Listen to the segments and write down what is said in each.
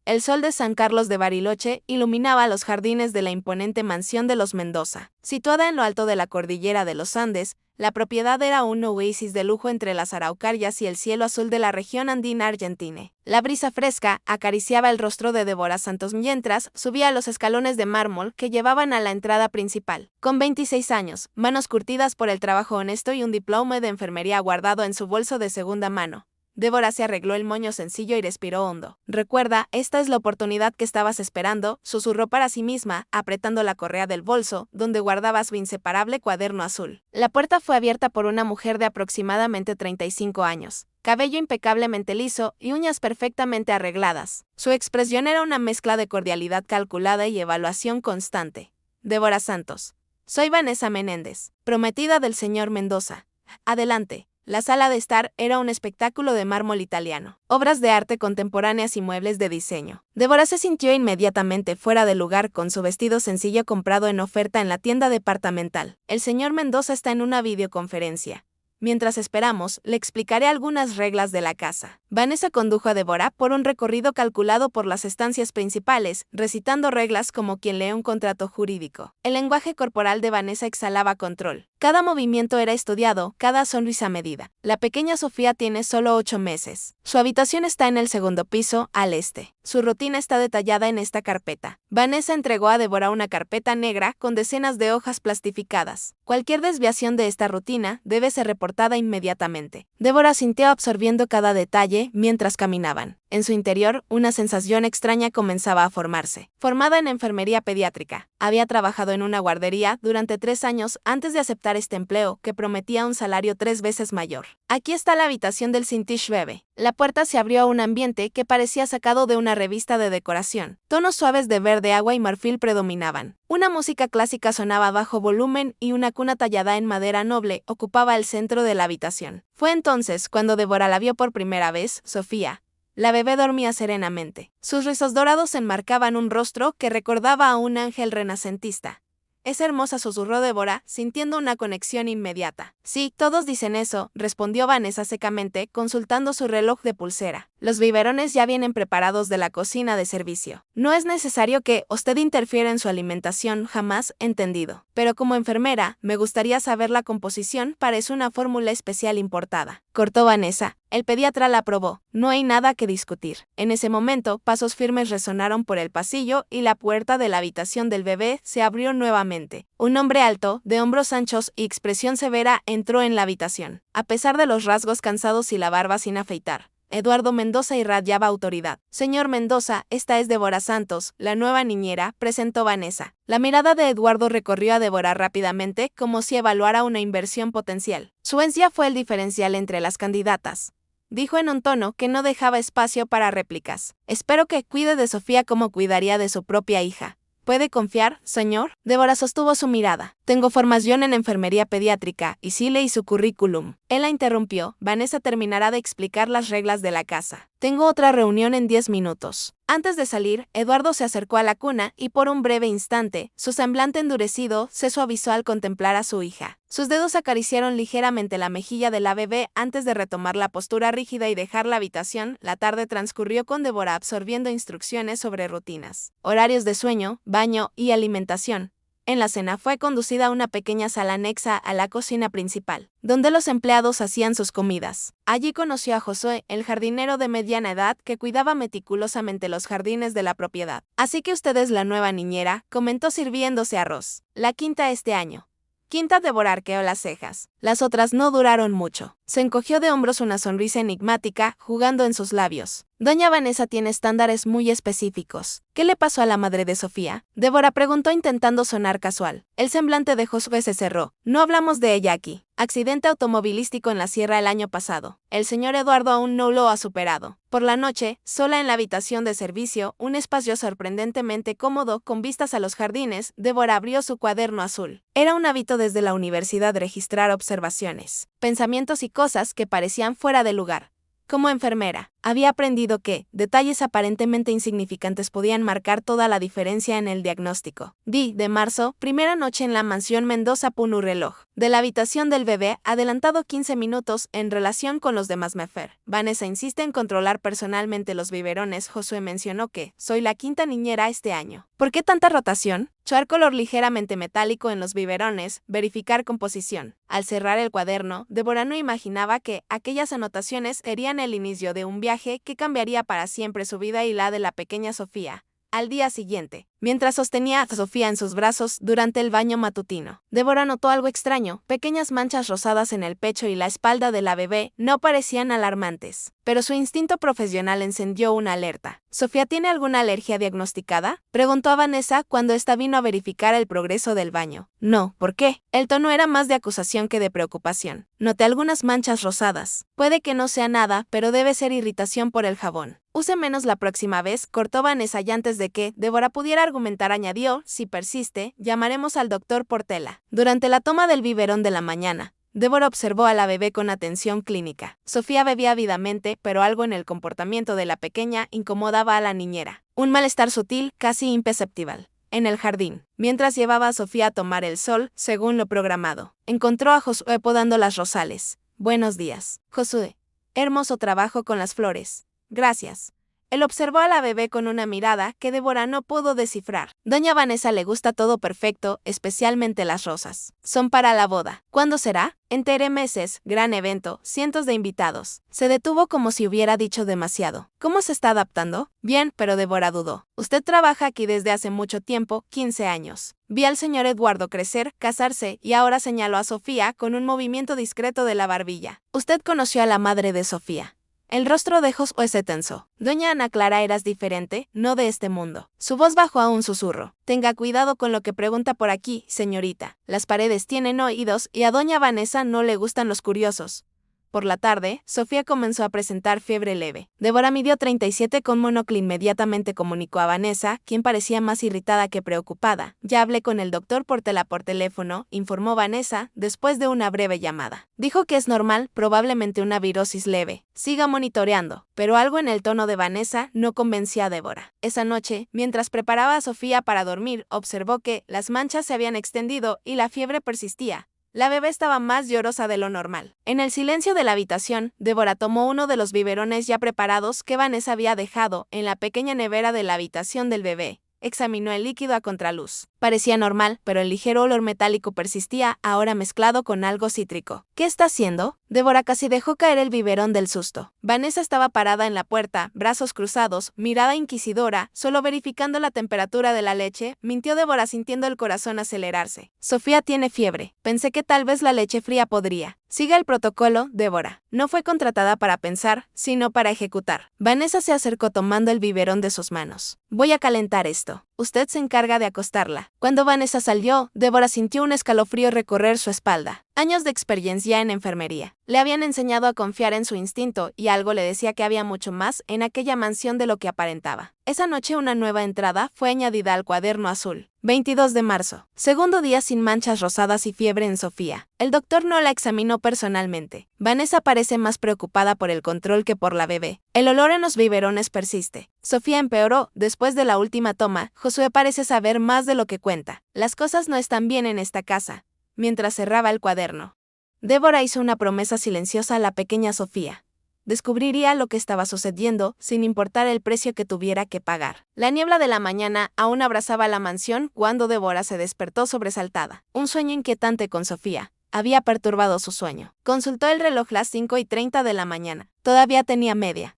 El sol de San Carlos de Bariloche iluminaba los jardines de la imponente mansión de los Mendoza. Situada en lo alto de la cordillera de los Andes, la propiedad era un oasis de lujo entre las araucarias y el cielo azul de la región andina argentina. La brisa fresca acariciaba el rostro de Débora Santos mientras subía los escalones de mármol que llevaban a la entrada principal. Con 26 años, manos curtidas por el trabajo honesto y un diploma de enfermería guardado en su bolso de segunda mano, Débora se arregló el moño sencillo y respiró hondo. Recuerda, esta es la oportunidad que estabas esperando, susurró para sí misma, apretando la correa del bolso, donde guardaba su inseparable cuaderno azul. La puerta fue abierta por una mujer de aproximadamente 35 años. Cabello impecablemente liso y uñas perfectamente arregladas. Su expresión era una mezcla de cordialidad calculada y evaluación constante. Débora Santos. Soy Vanessa Menéndez, prometida del señor Mendoza. Adelante. La sala de estar era un espectáculo de mármol italiano, obras de arte contemporáneas y muebles de diseño. Débora se sintió inmediatamente fuera de lugar con su vestido sencillo comprado en oferta en la tienda departamental. El señor Mendoza está en una videoconferencia. Mientras esperamos, le explicaré algunas reglas de la casa. Vanessa condujo a Débora por un recorrido calculado por las estancias principales, recitando reglas como quien lee un contrato jurídico. El lenguaje corporal de Vanessa exhalaba control. Cada movimiento era estudiado, cada sonrisa medida. La pequeña Sofía tiene solo 8 meses. Su habitación está en el segundo piso, al este. Su rutina está detallada en esta carpeta. Vanessa entregó a Débora una carpeta negra con decenas de hojas plastificadas. Cualquier desviación de esta rutina debe ser reportada inmediatamente. Débora sintió absorbiendo cada detalle mientras caminaban. En su interior, una sensación extraña comenzaba a formarse. Formada en enfermería pediátrica, había trabajado en una guardería durante 3 años antes de aceptar este empleo, que prometía un salario 3 veces mayor. Aquí está la habitación del Sintish Bebe. La puerta se abrió a un ambiente que parecía sacado de una revista de decoración. Tonos suaves de verde agua y marfil predominaban. Una música clásica sonaba a bajo volumen y una cuna tallada en madera noble ocupaba el centro de la habitación. Fue entonces cuando Débora la vio por primera vez, Sofía. La bebé dormía serenamente. Sus rizos dorados enmarcaban un rostro que recordaba a un ángel renacentista. Es hermosa, susurró Débora, sintiendo una conexión inmediata. Sí, todos dicen eso, respondió Vanessa secamente, consultando su reloj de pulsera. Los biberones ya vienen preparados de la cocina de servicio. No es necesario que usted interfiera en su alimentación, jamás entendido. Pero como enfermera, me gustaría saber la composición, parece una fórmula especial importada. Cortó Vanessa. El pediatra la aprobó. No hay nada que discutir. En ese momento, pasos firmes resonaron por el pasillo y la puerta de la habitación del bebé se abrió nuevamente. Un hombre alto, de hombros anchos y expresión severa, entró en la habitación. A pesar de los rasgos cansados y la barba sin afeitar, Eduardo Mendoza irradiaba autoridad. Señor Mendoza, esta es Débora Santos, la nueva niñera, presentó Vanessa. La mirada de Eduardo recorrió a Débora rápidamente, como si evaluara una inversión potencial. Su ansia fue el diferencial entre las candidatas. Dijo en un tono que no dejaba espacio para réplicas. Espero que cuide de Sofía como cuidaría de su propia hija. ¿Puede confiar, señor? Débora sostuvo su mirada. Tengo formación en enfermería pediátrica, y sí leí su currículum. Él la interrumpió. Vanessa terminará de explicar las reglas de la casa. Tengo otra reunión en 10 minutos. Antes de salir, Eduardo se acercó a la cuna y por un breve instante, su semblante endurecido se suavizó al contemplar a su hija. Sus dedos acariciaron ligeramente la mejilla de la bebé antes de retomar la postura rígida y dejar la habitación. La tarde transcurrió con Débora absorbiendo instrucciones sobre rutinas, horarios de sueño, baño y alimentación. En la cena fue conducida a una pequeña sala anexa a la cocina principal, donde los empleados hacían sus comidas. Allí conoció a Josué, el jardinero de mediana edad que cuidaba meticulosamente los jardines de la propiedad. Así que usted es la nueva niñera, comentó sirviéndose arroz. La quinta este año. Quinta. Débora arqueó las cejas. Las otras no duraron mucho. Se encogió de hombros, una sonrisa enigmática jugando en sus labios. Doña Vanessa tiene estándares muy específicos. ¿Qué le pasó a la madre de Sofía? Débora preguntó intentando sonar casual. El semblante de Josué se cerró. No hablamos de ella aquí. Accidente automovilístico en la sierra el año pasado. El señor Eduardo aún no lo ha superado. Por la noche, sola en la habitación de servicio, un espacio sorprendentemente cómodo con vistas a los jardines, Débora abrió su cuaderno azul. Era un hábito desde la universidad registrar observaciones, pensamientos y cosas que parecían fuera de lugar. Como enfermera, Había aprendido que detalles aparentemente insignificantes podían marcar toda la diferencia en el diagnóstico. De marzo, primera noche en la mansión Mendoza. Un reloj de la habitación del bebé adelantado 15 minutos en relación con los demás Mefer. Vanessa insiste en controlar personalmente los biberones. Josué mencionó que soy la quinta niñera este año. ¿Por qué tanta rotación? Choar color ligeramente metálico en los biberones, verificar composición. Al cerrar el cuaderno, Débora no imaginaba que aquellas anotaciones serían el inicio de un viaje que cambiaría para siempre su vida y la de la pequeña Sofía. Al día siguiente, mientras sostenía a Sofía en sus brazos durante el baño matutino, Débora notó algo extraño. Pequeñas manchas rosadas en el pecho y la espalda de la bebé no parecían alarmantes, pero su instinto profesional encendió una alerta. ¿Sofía tiene alguna alergia diagnosticada?, preguntó a Vanessa cuando ésta vino a verificar el progreso del baño. No, ¿por qué? El tono era más de acusación que de preocupación. Noté algunas manchas rosadas. Puede que no sea nada, pero debe ser irritación por el jabón. Use menos la próxima vez, cortó Vanessa, y antes de que Débora pudiera argumentar añadió: si persiste, llamaremos al doctor Portela. Durante la toma del biberón de la mañana, Débora observó a la bebé con atención clínica. Sofía bebía ávidamente, pero algo en el comportamiento de la pequeña incomodaba a la niñera. Un malestar sutil, casi imperceptible. En el jardín, mientras llevaba a Sofía a tomar el sol, según lo programado, encontró a Josué podando las rosales. Buenos días, Josué. Hermoso trabajo con las flores. Gracias. Él observó a la bebé con una mirada que Débora no pudo descifrar. Doña Vanessa le gusta todo perfecto, especialmente las rosas. Son para la boda. ¿Cuándo será? En 3 meses, gran evento, cientos de invitados. Se detuvo como si hubiera dicho demasiado. ¿Cómo se está adaptando? Bien, pero Débora dudó. Usted trabaja aquí desde hace mucho tiempo, 15 años. Vi al señor Eduardo crecer, casarse, y ahora señaló a Sofía con un movimiento discreto de la barbilla. Usted conoció a la madre de Sofía. El rostro de Josué se tensó. Doña Ana Clara eras diferente, no de este mundo. Su voz bajó a un susurro. Tenga cuidado con lo que pregunta por aquí, señorita. Las paredes tienen oídos y a doña Vanessa no le gustan los curiosos. Por la tarde, Sofía comenzó a presentar fiebre leve. Débora midió 37 con monoclo. Inmediatamente comunicó a Vanessa, quien parecía más irritada que preocupada. Ya hablé con el doctor Portela por teléfono, informó Vanessa, después de una breve llamada. Dijo que es normal, probablemente una virosis leve. Siga monitoreando. Pero algo en el tono de Vanessa no convencía a Débora. Esa noche, mientras preparaba a Sofía para dormir, observó que las manchas se habían extendido y la fiebre persistía. La bebé estaba más llorosa de lo normal. En el silencio de la habitación, Débora tomó uno de los biberones ya preparados que Vanessa había dejado en la pequeña nevera de la habitación del bebé. Examinó el líquido a contraluz. Parecía normal, pero el ligero olor metálico persistía, ahora mezclado con algo cítrico. ¿Qué está haciendo? Débora casi dejó caer el biberón del susto. Vanessa estaba parada en la puerta, brazos cruzados, mirada inquisidora, solo verificando la temperatura de la leche, mintió Débora sintiendo el corazón acelerarse. Sofía tiene fiebre. Pensé que tal vez la leche fría podría. Siga el protocolo, Débora. No fue contratada para pensar, sino para ejecutar. Vanessa se acercó tomando el biberón de sus manos. Voy a calentar esto. Usted se encarga de acostarla. Cuando Vanessa salió, Débora sintió un escalofrío recorrer su espalda. Años de experiencia en enfermería le habían enseñado a confiar en su instinto y algo le decía que había mucho más en aquella mansión de lo que aparentaba. Esa noche una nueva entrada fue añadida al cuaderno azul. 22 de marzo. Segundo día sin manchas rosadas y fiebre en Sofía. El doctor no la examinó personalmente. Vanessa parece más preocupada por el control que por la bebé. El olor en los biberones persiste. Sofía empeoró. Después de la última toma, Josué parece saber más de lo que cuenta. Las cosas no están bien en esta casa. Mientras cerraba el cuaderno, Débora hizo una promesa silenciosa a la pequeña Sofía. Descubriría lo que estaba sucediendo, sin importar el precio que tuviera que pagar. La niebla de la mañana aún abrazaba la mansión cuando Débora se despertó sobresaltada. Un sueño inquietante con Sofía había perturbado su sueño. Consultó el reloj las 5:30 de la mañana. Todavía tenía media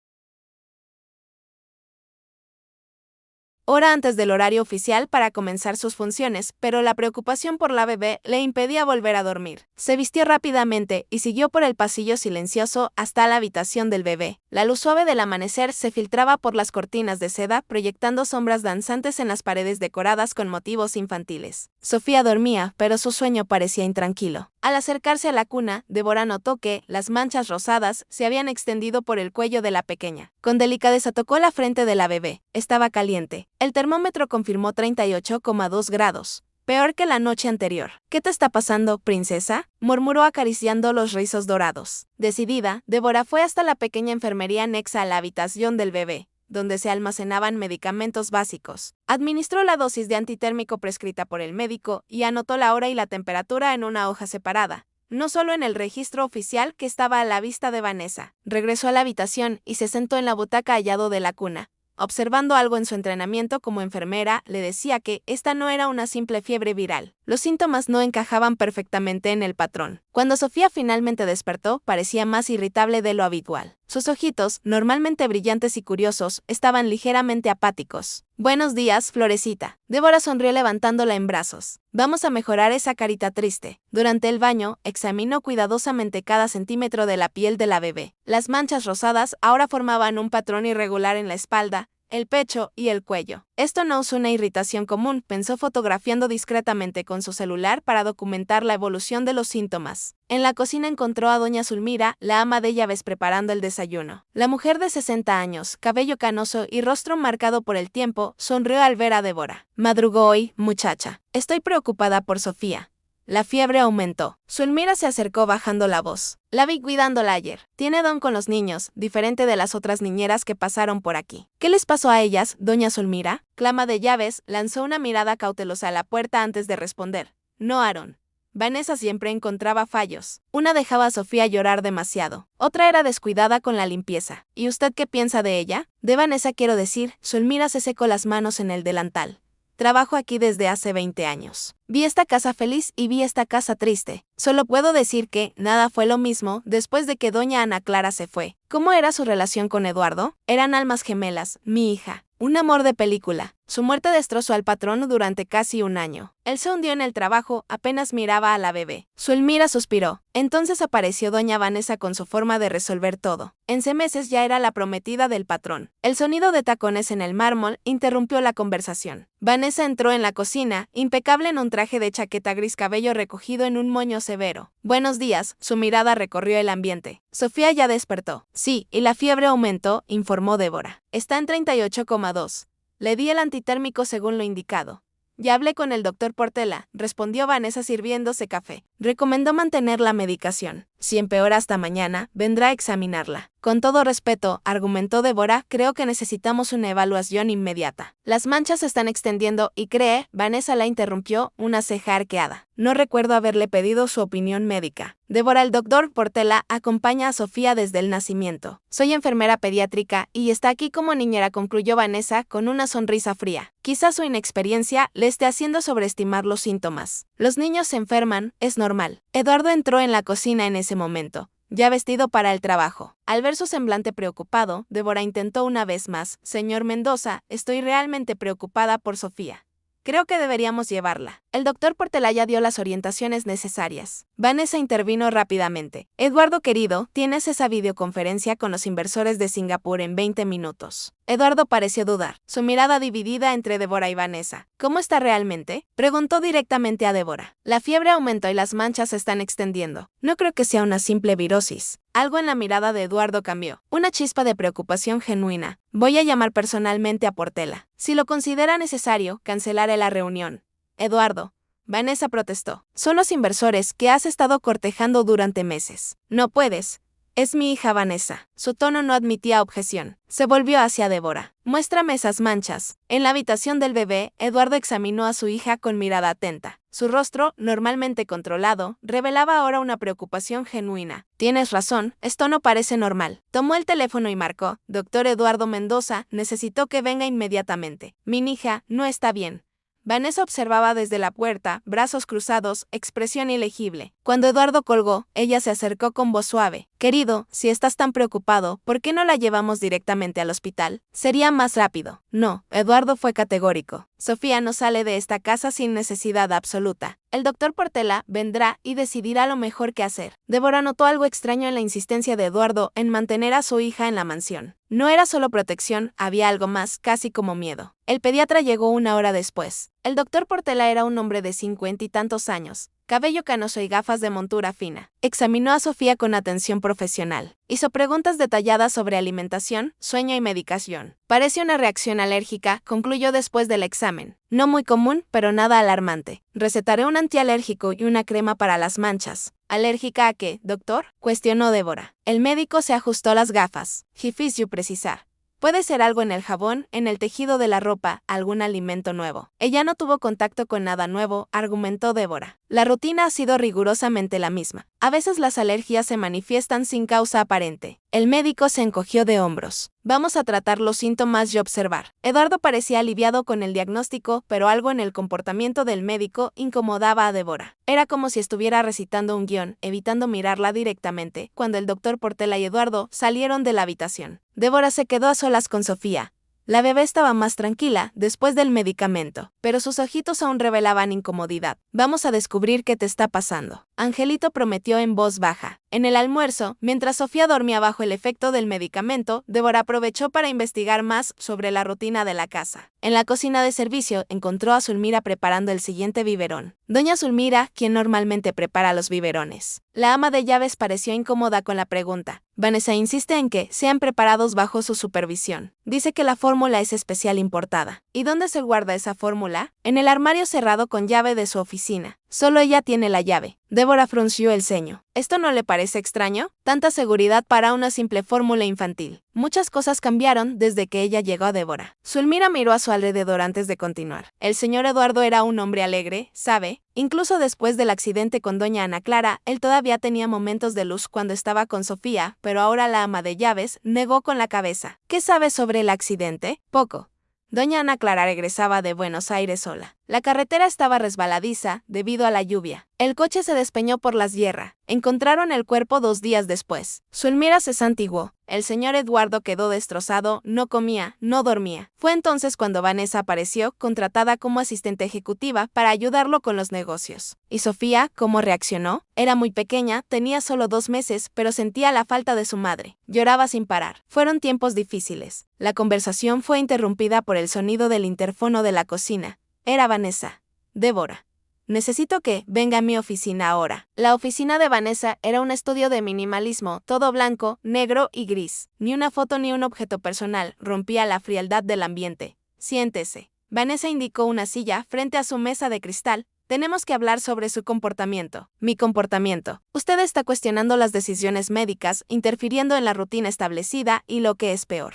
hora antes del horario oficial para comenzar sus funciones, pero la preocupación por la bebé le impedía volver a dormir. Se vistió rápidamente y siguió por el pasillo silencioso hasta la habitación del bebé. La luz suave del amanecer se filtraba por las cortinas de seda, proyectando sombras danzantes en las paredes decoradas con motivos infantiles. Sofía dormía, pero su sueño parecía intranquilo. Al acercarse a la cuna, Débora notó que las manchas rosadas se habían extendido por el cuello de la pequeña. Con delicadeza tocó la frente de la bebé. Estaba caliente. El termómetro confirmó 38,2 grados. peor que la noche anterior. ¿Qué te está pasando, princesa?, murmuró acariciando los rizos dorados. Decidida, Débora fue hasta la pequeña enfermería anexa a la habitación del bebé, donde se almacenaban medicamentos básicos. Administró la dosis de antitérmico prescrita por el médico y anotó la hora y la temperatura en una hoja separada, no solo en el registro oficial que estaba a la vista de Vanessa. Regresó a la habitación y se sentó en la butaca al lado de la cuna. Observando algo en su entrenamiento como enfermera, le decía que esta no era una simple fiebre viral. Los síntomas no encajaban perfectamente en el patrón. Cuando Sofía finalmente despertó, parecía más irritable de lo habitual. Sus ojitos, normalmente brillantes y curiosos, estaban ligeramente apáticos. «Buenos días, Florecita». Débora sonrió levantándola en brazos. «Vamos a mejorar esa carita triste». Durante el baño, examinó cuidadosamente cada centímetro de la piel de la bebé. Las manchas rosadas ahora formaban un patrón irregular en la espalda, el pecho y el cuello. Esto no es una irritación común, pensó fotografiando discretamente con su celular para documentar la evolución de los síntomas. En la cocina encontró a doña Zulmira, la ama de llaves, preparando el desayuno. La mujer de 60 años, cabello canoso y rostro marcado por el tiempo, sonrió al ver a Débora. «Madrugó hoy, muchacha. Estoy preocupada por Sofía. La fiebre aumentó». Zulmira se acercó bajando la voz. «La vi cuidándola ayer. Tiene don con los niños, diferente de las otras niñeras que pasaron por aquí». «¿Qué les pasó a ellas, doña Zulmira?». La ama de llaves lanzó una mirada cautelosa a la puerta antes de responder. «No, Aaron». Vanessa siempre encontraba fallos. Una dejaba a Sofía llorar demasiado. Otra era descuidada con la limpieza. ¿Y usted qué piensa de ella?». «De Vanessa quiero decir». Zulmira se secó las manos en el delantal. «Trabajo aquí desde hace 20 años. Vi esta casa feliz y vi esta casa triste. Solo puedo decir que nada fue lo mismo después de que doña Ana Clara se fue». «¿Cómo era su relación con Eduardo?». «Eran almas gemelas, mi hija. Un amor de película. Su muerte destrozó al patrón durante casi un año. Él se hundió en el trabajo, apenas miraba a la bebé». Zulmira suspiró. Entonces apareció doña Vanessa con su forma de resolver todo. En meses ya era la prometida del patrón. El sonido de tacones en el mármol interrumpió la conversación. Vanessa entró en la cocina, impecable en un traje de chaqueta gris, cabello recogido en un moño severo. «Buenos días». Su mirada recorrió el ambiente. «Sofía ya despertó». «Sí, y la fiebre aumentó», informó Débora. «Está en 38,2. Le di el antitérmico según lo indicado». «Ya hablé con el doctor Portela», respondió Vanessa sirviéndose café. «Recomendó mantener la medicación. Si empeora hasta mañana, vendrá a examinarla». «Con todo respeto», argumentó Débora, «creo que necesitamos una evaluación inmediata. Las manchas se están extendiendo y cree», Vanessa la interrumpió, una ceja arqueada. «No recuerdo haberle pedido su opinión médica». «Débora, el doctor Portela acompaña a Sofía desde el nacimiento. Soy enfermera pediátrica y está aquí como niñera», concluyó Vanessa con una sonrisa fría. «Quizás su inexperiencia le esté haciendo sobreestimar los síntomas. Los niños se enferman, es normal». Eduardo entró en la cocina en ese momento, ya vestido para el trabajo. Al ver su semblante preocupado, Débora intentó una vez más. «Señor Mendoza, estoy realmente preocupada por Sofía. Creo que deberíamos llevarla». El doctor Portela ya dio las orientaciones necesarias. Vanessa intervino rápidamente. «Eduardo querido, tienes esa videoconferencia con los inversores de Singapur en 20 minutos». Eduardo pareció dudar, su mirada dividida entre Débora y Vanessa. «¿Cómo está realmente?», preguntó directamente a Débora. «La fiebre aumentó y las manchas se están extendiendo. No creo que sea una simple virosis». Algo en la mirada de Eduardo cambió. Una chispa de preocupación genuina. «Voy a llamar personalmente a Portela. Si lo considera necesario, cancelaré la reunión». «Eduardo», Vanessa protestó, «son los inversores que has estado cortejando durante meses. No puedes. Es mi hija Vanessa». Su tono no admitía objeción. Se volvió hacia Débora. «Muéstrame esas manchas». En la habitación del bebé, Eduardo examinó a su hija con mirada atenta. Su rostro, normalmente controlado, revelaba ahora una preocupación genuina. «Tienes razón, esto no parece normal». Tomó el teléfono y marcó. «Doctor Eduardo Mendoza, necesito que venga inmediatamente. Mi hija no está bien». Vanessa observaba desde la puerta, brazos cruzados, expresión ilegible. Cuando Eduardo colgó, ella se acercó con voz suave. «Querido, si estás tan preocupado, ¿por qué no la llevamos directamente al hospital? Sería más rápido». «No», Eduardo fue categórico. «Sofía no sale de esta casa sin necesidad absoluta. El doctor Portela vendrá y decidirá lo mejor que hacer». Débora notó algo extraño en la insistencia de Eduardo en mantener a su hija en la mansión. No era solo protección, había algo más, casi como miedo. El pediatra llegó una hora después. El doctor Portela era un hombre de 50 y tantos años, cabello canoso y gafas de montura fina. Examinó a Sofía con atención profesional. Hizo preguntas detalladas sobre alimentación, sueño y medicación. Parece una reacción alérgica, concluyó después del examen. No muy común, pero nada alarmante. Recetaré un antialérgico y una crema para las manchas. ¿Alérgica a qué, doctor?, cuestionó Débora. El médico se ajustó las gafas. Jifis you precisar. Puede ser algo en el jabón, en el tejido de la ropa, algún alimento nuevo. Ella no tuvo contacto con nada nuevo, argumentó Débora. La rutina ha sido rigurosamente la misma. A veces las alergias se manifiestan sin causa aparente. El médico se encogió de hombros. Vamos a tratar los síntomas y observar. Eduardo parecía aliviado con el diagnóstico, pero algo en el comportamiento del médico incomodaba a Débora. Era como si estuviera recitando un guión, evitando mirarla directamente, cuando el doctor Portela y Eduardo salieron de la habitación. Débora se quedó a solas con Sofía. La bebé estaba más tranquila después del medicamento, pero sus ojitos aún revelaban incomodidad. Vamos a descubrir qué te está pasando, Angelito prometió en voz baja. En el almuerzo, mientras Sofía dormía bajo el efecto del medicamento, Débora aprovechó para investigar más sobre la rutina de la casa. En la cocina de servicio encontró a Zulmira preparando el siguiente biberón. Doña Zulmira, quien normalmente prepara los biberones. La ama de llaves pareció incómoda con la pregunta. Vanessa insiste en que sean preparados bajo su supervisión. Dice que la fórmula es especial importada. ¿Y dónde se guarda esa fórmula? En el armario cerrado con llave de su oficina. Solo ella tiene la llave. Débora frunció el ceño. ¿Esto no le parece extraño? Tanta seguridad para una simple fórmula infantil. Muchas cosas cambiaron desde que ella llegó a Débora. Zulmira miró a su alrededor antes de continuar. El señor Eduardo era un hombre alegre, ¿sabe? Incluso después del accidente con doña Ana Clara, él todavía tenía momentos de luz cuando estaba con Sofía, pero ahora la ama de llaves negó con la cabeza. ¿Qué sabe sobre el accidente? Poco. Doña Ana Clara regresaba de Buenos Aires sola. La carretera estaba resbaladiza debido a la lluvia. El coche se despeñó por las hierras. Encontraron el cuerpo 2 días después. Zulmira se santiguó. El señor Eduardo quedó destrozado, no comía, no dormía. Fue entonces cuando Vanessa apareció, contratada como asistente ejecutiva para ayudarlo con los negocios. ¿Y Sofía, cómo reaccionó? Era muy pequeña, tenía solo 2 meses, pero sentía la falta de su madre. Lloraba sin parar. Fueron tiempos difíciles. La conversación fue interrumpida por el sonido del interfono de la cocina. Era Vanessa. Débora. Necesito que venga a mi oficina ahora. La oficina de Vanessa era un estudio de minimalismo, todo blanco, negro y gris. Ni una foto ni un objeto personal rompía la frialdad del ambiente. Siéntese. Vanessa indicó una silla frente a su mesa de cristal. Tenemos que hablar sobre su comportamiento. Mi comportamiento. Usted está cuestionando las decisiones médicas, interfiriendo en la rutina establecida y lo que es peor,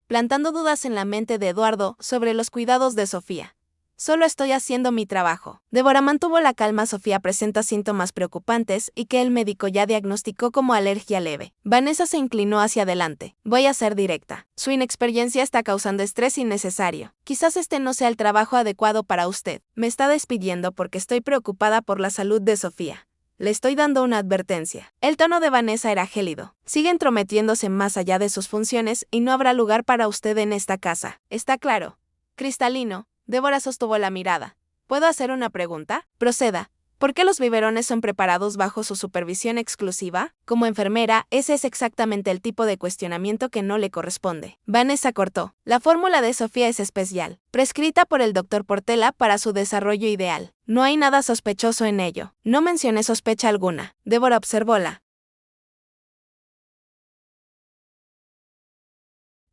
plantando dudas en la mente de Eduardo sobre los cuidados de Sofía. Solo estoy haciendo mi trabajo. Débora mantuvo la calma. Sofía presenta síntomas preocupantes y que el médico ya diagnosticó como alergia leve. Vanessa se inclinó hacia adelante. Voy a ser directa. Su inexperiencia está causando estrés innecesario. Quizás este no sea el trabajo adecuado para usted. Me está despidiendo porque estoy preocupada por la salud de Sofía. Le estoy dando una advertencia. El tono de Vanessa era gélido. Sigue entrometiéndose más allá de sus funciones y no habrá lugar para usted en esta casa. ¿Está claro? Cristalino. Débora sostuvo la mirada. ¿Puedo hacer una pregunta? Proceda. ¿Por qué los biberones son preparados bajo su supervisión exclusiva? Como enfermera, ese es exactamente el tipo de cuestionamiento que no le corresponde. Vanessa cortó. La fórmula de Sofía es especial, prescrita por el doctor Portela para su desarrollo ideal. No hay nada sospechoso en ello. No mencioné sospecha alguna. Débora observóla.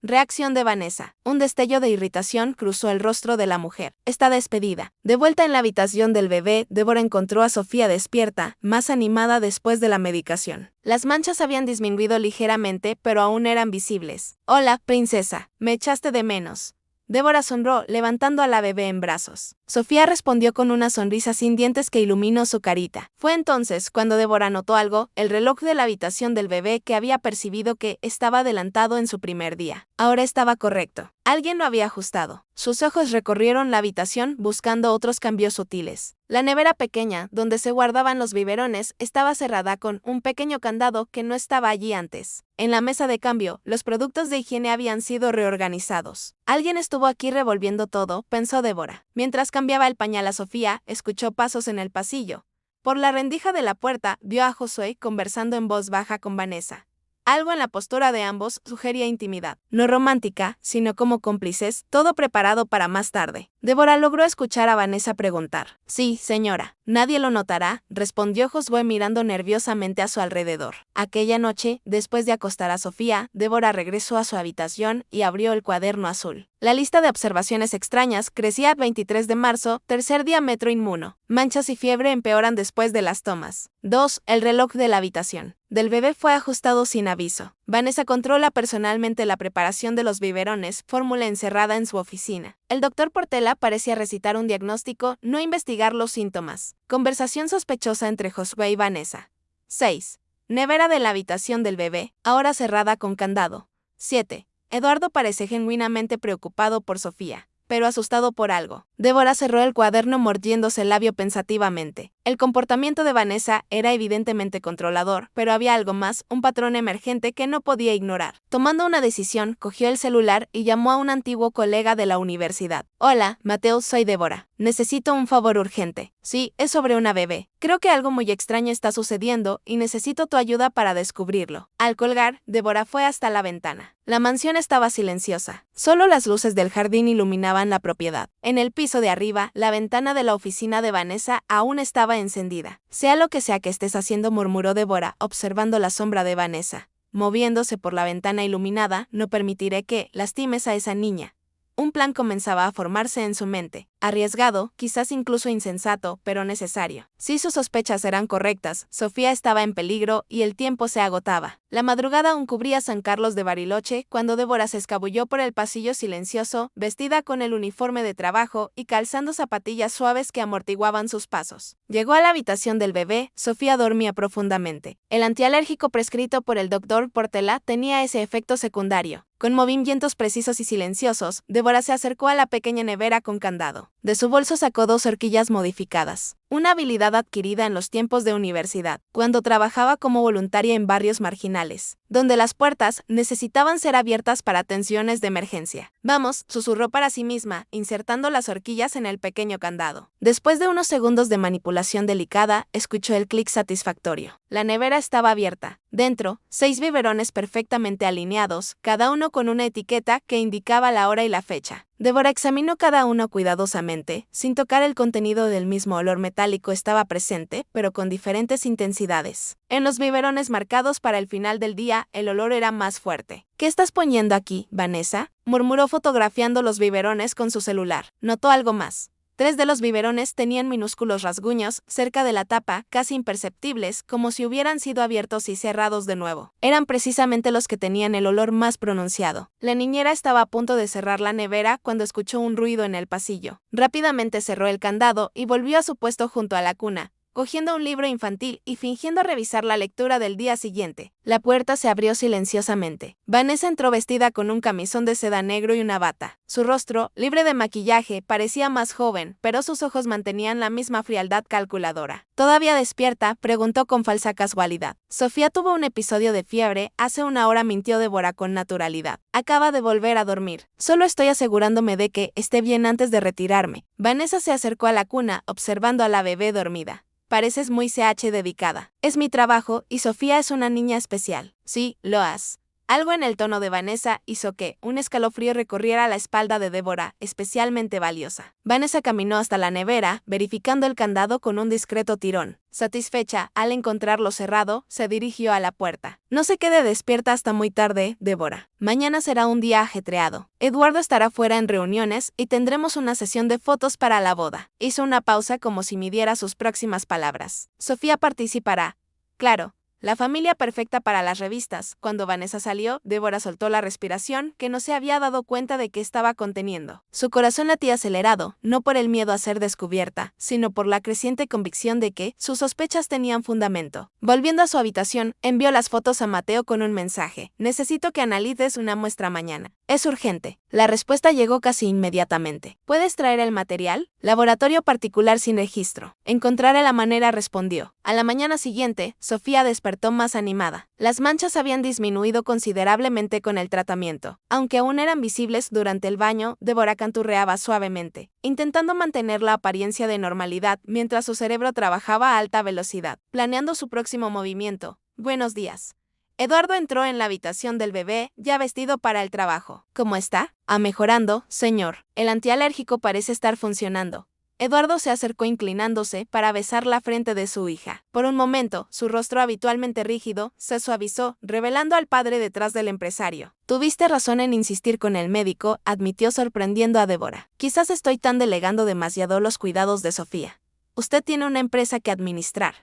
Reacción de Vanessa. Un destello de irritación cruzó el rostro de la mujer. Está despedida. De vuelta en la habitación del bebé, Débora encontró a Sofía despierta, más animada después de la medicación. Las manchas habían disminuido ligeramente, pero aún eran visibles. Hola, princesa. Me echaste de menos. Débora sonrió, levantando a la bebé en brazos. Sofía respondió con una sonrisa sin dientes que iluminó su carita. Fue entonces cuando Débora notó algo, el reloj de la habitación del bebé que había percibido que estaba adelantado en su primer día. Ahora estaba correcto. Alguien lo había ajustado. Sus ojos recorrieron la habitación buscando otros cambios sutiles. La nevera pequeña, donde se guardaban los biberones, estaba cerrada con un pequeño candado que no estaba allí antes. En la mesa de cambio, los productos de higiene habían sido reorganizados. Alguien estuvo aquí revolviendo todo, pensó Débora. Mientras cambiaba el pañal a Sofía, escuchó pasos en el pasillo. Por la rendija de la puerta, vio a Josué conversando en voz baja con Vanessa. Algo en la postura de ambos sugería intimidad, no romántica, sino como cómplices, todo preparado para más tarde. Débora logró escuchar a Vanessa preguntar. Sí, señora. Nadie lo notará, respondió Josué mirando nerviosamente a su alrededor. Aquella noche, después de acostar a Sofía, Débora regresó a su habitación y abrió el cuaderno azul. La lista de observaciones extrañas crecía 23 de marzo, tercer día metro inmuno. Manchas y fiebre empeoran después de las tomas. 2. El reloj de la habitación del bebé fue ajustado sin aviso. Vanessa controla personalmente la preparación de los biberones, fórmula encerrada en su oficina. El doctor Portela parecía recitar un diagnóstico, no investigar los síntomas. Conversación sospechosa entre Josué y Vanessa. 6. Nevera de la habitación del bebé, ahora cerrada con candado. 7. Eduardo parece genuinamente preocupado por Sofía, pero asustado por algo. Débora cerró el cuaderno mordiéndose el labio pensativamente. El comportamiento de Vanessa era evidentemente controlador, pero había algo más, un patrón emergente que no podía ignorar. Tomando una decisión, cogió el celular y llamó a un antiguo colega de la universidad. Hola, Mateo, soy Débora. Necesito un favor urgente. Sí, es sobre una bebé. Creo que algo muy extraño está sucediendo y necesito tu ayuda para descubrirlo. Al colgar, Débora fue hasta la ventana. La mansión estaba silenciosa. Solo las luces del jardín iluminaban la propiedad. En el piso de arriba, la ventana de la oficina de Vanessa aún estaba encendida. Sea lo que sea que estés haciendo, murmuró Débora, observando la sombra de Vanessa. Moviéndose por la ventana iluminada, no permitiré que lastimes a esa niña. Un plan comenzaba a formarse en su mente, arriesgado, quizás incluso insensato, pero necesario. Si sus sospechas eran correctas, Sofía estaba en peligro y el tiempo se agotaba. La madrugada aún cubría San Carlos de Bariloche cuando Débora se escabulló por el pasillo silencioso, vestida con el uniforme de trabajo y calzando zapatillas suaves que amortiguaban sus pasos. Llegó a la habitación del bebé. Sofía dormía profundamente. El antialérgico prescrito por el doctor Portela tenía ese efecto secundario. Con movimientos precisos y silenciosos, Débora se acercó a la pequeña nevera con candado. De su bolso sacó 2 horquillas modificadas, una habilidad adquirida en los tiempos de universidad, cuando trabajaba como voluntaria en barrios marginales, donde las puertas necesitaban ser abiertas para atenciones de emergencia. Vamos, susurró para sí misma, insertando las horquillas en el pequeño candado. Después de unos segundos de manipulación delicada, escuchó el clic satisfactorio. La nevera estaba abierta. Dentro, 6 biberones perfectamente alineados, cada uno con una etiqueta que indicaba la hora y la fecha. Débora examinó cada uno cuidadosamente, sin tocar el contenido del mismo. Olor metálico estaba presente, pero con diferentes intensidades. En los biberones marcados para el final del día, el olor era más fuerte. ¿Qué estás poniendo aquí, Vanessa?, murmuró fotografiando los biberones con su celular. Notó algo más. 3 de los biberones tenían minúsculos rasguños cerca de la tapa, casi imperceptibles, como si hubieran sido abiertos y cerrados de nuevo. Eran precisamente los que tenían el olor más pronunciado. La niñera estaba a punto de cerrar la nevera cuando escuchó un ruido en el pasillo. Rápidamente cerró el candado y volvió a su puesto junto a la cuna, cogiendo un libro infantil y fingiendo revisar la lectura del día siguiente. La puerta se abrió silenciosamente. Vanessa entró vestida con un camisón de seda negro y una bata. Su rostro, libre de maquillaje, parecía más joven, pero sus ojos mantenían la misma frialdad calculadora. ¿Todavía despierta?, preguntó con falsa casualidad. Sofía tuvo un episodio de fiebre hace una hora, mintió Débora con naturalidad. Acaba de volver a dormir. Solo estoy asegurándome de que esté bien antes de retirarme. Vanessa se acercó a la cuna, observando a la bebé dormida. Pareces muy dedicada. Es mi trabajo y Sofía es una niña especial. Sí, lo has. Algo en el tono de Vanessa hizo que un escalofrío recorriera la espalda de Débora, especialmente valiosa. Vanessa caminó hasta la nevera, verificando el candado con un discreto tirón. Satisfecha, al encontrarlo cerrado, se dirigió a la puerta. No se quede despierta hasta muy tarde, Débora. Mañana será un día ajetreado. Eduardo estará fuera en reuniones y tendremos una sesión de fotos para la boda. Hizo una pausa como si midiera sus próximas palabras. Sofía participará. Claro. La familia perfecta para las revistas. Cuando Vanessa salió, Débora soltó la respiración que no se había dado cuenta de que estaba conteniendo. Su corazón latía acelerado, no por el miedo a ser descubierta, sino por la creciente convicción de que sus sospechas tenían fundamento. Volviendo a su habitación, envió las fotos a Mateo con un mensaje. Necesito que analices una muestra mañana. Es urgente. La respuesta llegó casi inmediatamente. ¿Puedes traer el material? Laboratorio particular sin registro. Encontraré la manera, respondió. A la mañana siguiente, Sofía despertó más animada. Las manchas habían disminuido considerablemente con el tratamiento. Aunque aún eran visibles durante el baño, Débora canturreaba suavemente, intentando mantener la apariencia de normalidad mientras su cerebro trabajaba a alta velocidad, planeando su próximo movimiento. Buenos días. Eduardo entró en la habitación del bebé, ya vestido para el trabajo. ¿Cómo está? Mejorando, señor. El antialérgico parece estar funcionando. Eduardo se acercó inclinándose para besar la frente de su hija. Por un momento, su rostro habitualmente rígido se suavizó, revelando al padre detrás del empresario. Tuviste razón en insistir con el médico, admitió sorprendiendo a Débora. Quizás estoy tan delegando demasiado los cuidados de Sofía. Usted tiene una empresa que administrar.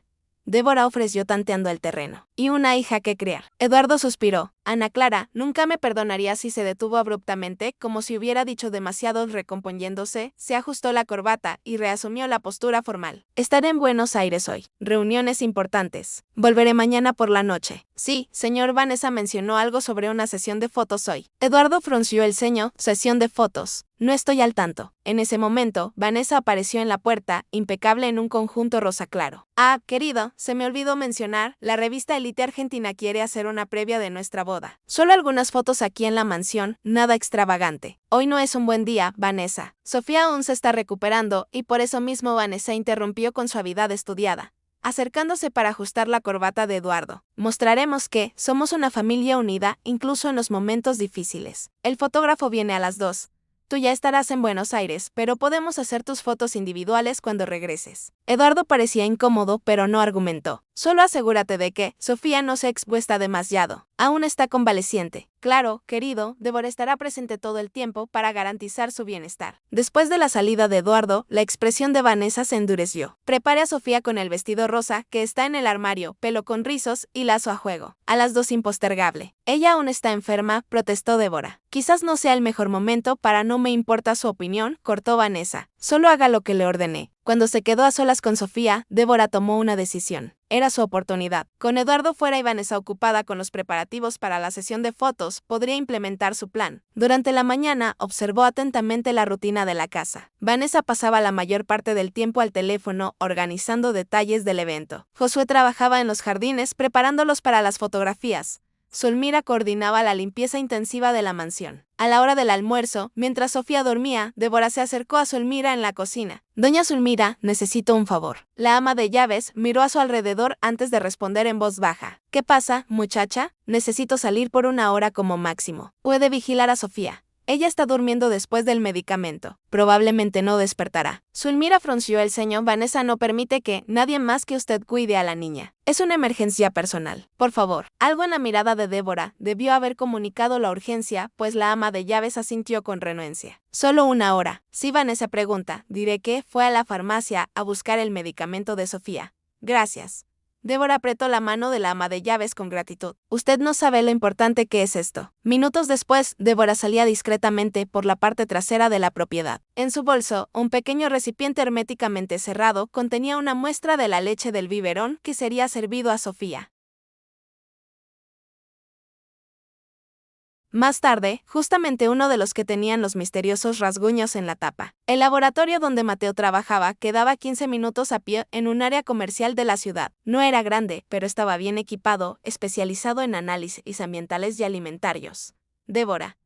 Débora ofreció tanteando el terreno. Y una hija que criar. Eduardo suspiró. Ana Clara nunca me perdonaría si se detuvo abruptamente, como si hubiera dicho demasiado. Recomponiéndose, se ajustó la corbata y reasumió la postura formal. Estaré en Buenos Aires hoy. Reuniones importantes. Volveré mañana por la noche. Sí, señor. Vanessa mencionó algo sobre una sesión de fotos hoy. Eduardo frunció el ceño. Sesión de fotos. No estoy al tanto. En ese momento, Vanessa apareció en la puerta, impecable en un conjunto rosa claro. Querido, se me olvidó mencionar, la revista Elite Argentina quiere hacer una previa de nuestra boda. Solo algunas fotos aquí en la mansión, nada extravagante. Hoy no es un buen día, Vanessa. Sofía aún se está recuperando y por eso mismo Vanessa interrumpió con suavidad estudiada, acercándose para ajustar la corbata de Eduardo. Mostraremos que somos una familia unida, incluso en los momentos difíciles. El fotógrafo viene a las 2. Tú ya estarás en Buenos Aires, pero podemos hacer tus fotos individuales cuando regreses. Eduardo parecía incómodo, pero no argumentó. Solo asegúrate de que Sofía no se expuesta demasiado. Aún está convaleciente. Claro, querido, Débora estará presente todo el tiempo para garantizar su bienestar. Después de la salida de Eduardo, la expresión de Vanessa se endureció. Prepare a Sofía con el vestido rosa que está en el armario, pelo con rizos y lazo a juego. A las 2 impostergable. Ella aún está enferma, protestó Débora. Quizás no sea el mejor momento para no me importa su opinión, cortó Vanessa. Solo haga lo que le ordené. Cuando se quedó a solas con Sofía, Débora tomó una decisión. Era su oportunidad. Con Eduardo fuera y Vanessa ocupada con los preparativos para la sesión de fotos, podría implementar su plan. Durante la mañana, observó atentamente la rutina de la casa. Vanessa pasaba la mayor parte del tiempo al teléfono, organizando detalles del evento. Josué trabajaba en los jardines, preparándolos para las fotografías. Zulmira coordinaba la limpieza intensiva de la mansión. A la hora del almuerzo, mientras Sofía dormía, Débora se acercó a Zulmira en la cocina. Doña Zulmira, necesito un favor. La ama de llaves miró a su alrededor antes de responder en voz baja. ¿Qué pasa, muchacha? Necesito salir por una hora como máximo. Puede vigilar a Sofía. Ella está durmiendo después del medicamento. Probablemente no despertará. Zulmira frunció el ceño. Vanessa no permite que nadie más que usted cuide a la niña. Es una emergencia personal. Por favor. Algo en la mirada de Débora debió haber comunicado la urgencia, pues la ama de llaves asintió con renuencia. Solo una hora. Si Vanessa pregunta, diré que fue a la farmacia a buscar el medicamento de Sofía. Gracias. Débora apretó la mano de la ama de llaves con gratitud. Usted no sabe lo importante que es esto. Minutos después, Débora salía discretamente por la parte trasera de la propiedad. En su bolso, un pequeño recipiente herméticamente cerrado contenía una muestra de la leche del biberón que sería servido a Sofía. Más tarde, justamente uno de los que tenían los misteriosos rasguños en la tapa. El laboratorio donde Mateo trabajaba quedaba 15 minutos a pie en un área comercial de la ciudad. No era grande, pero estaba bien equipado, especializado en análisis ambientales y alimentarios. Débora.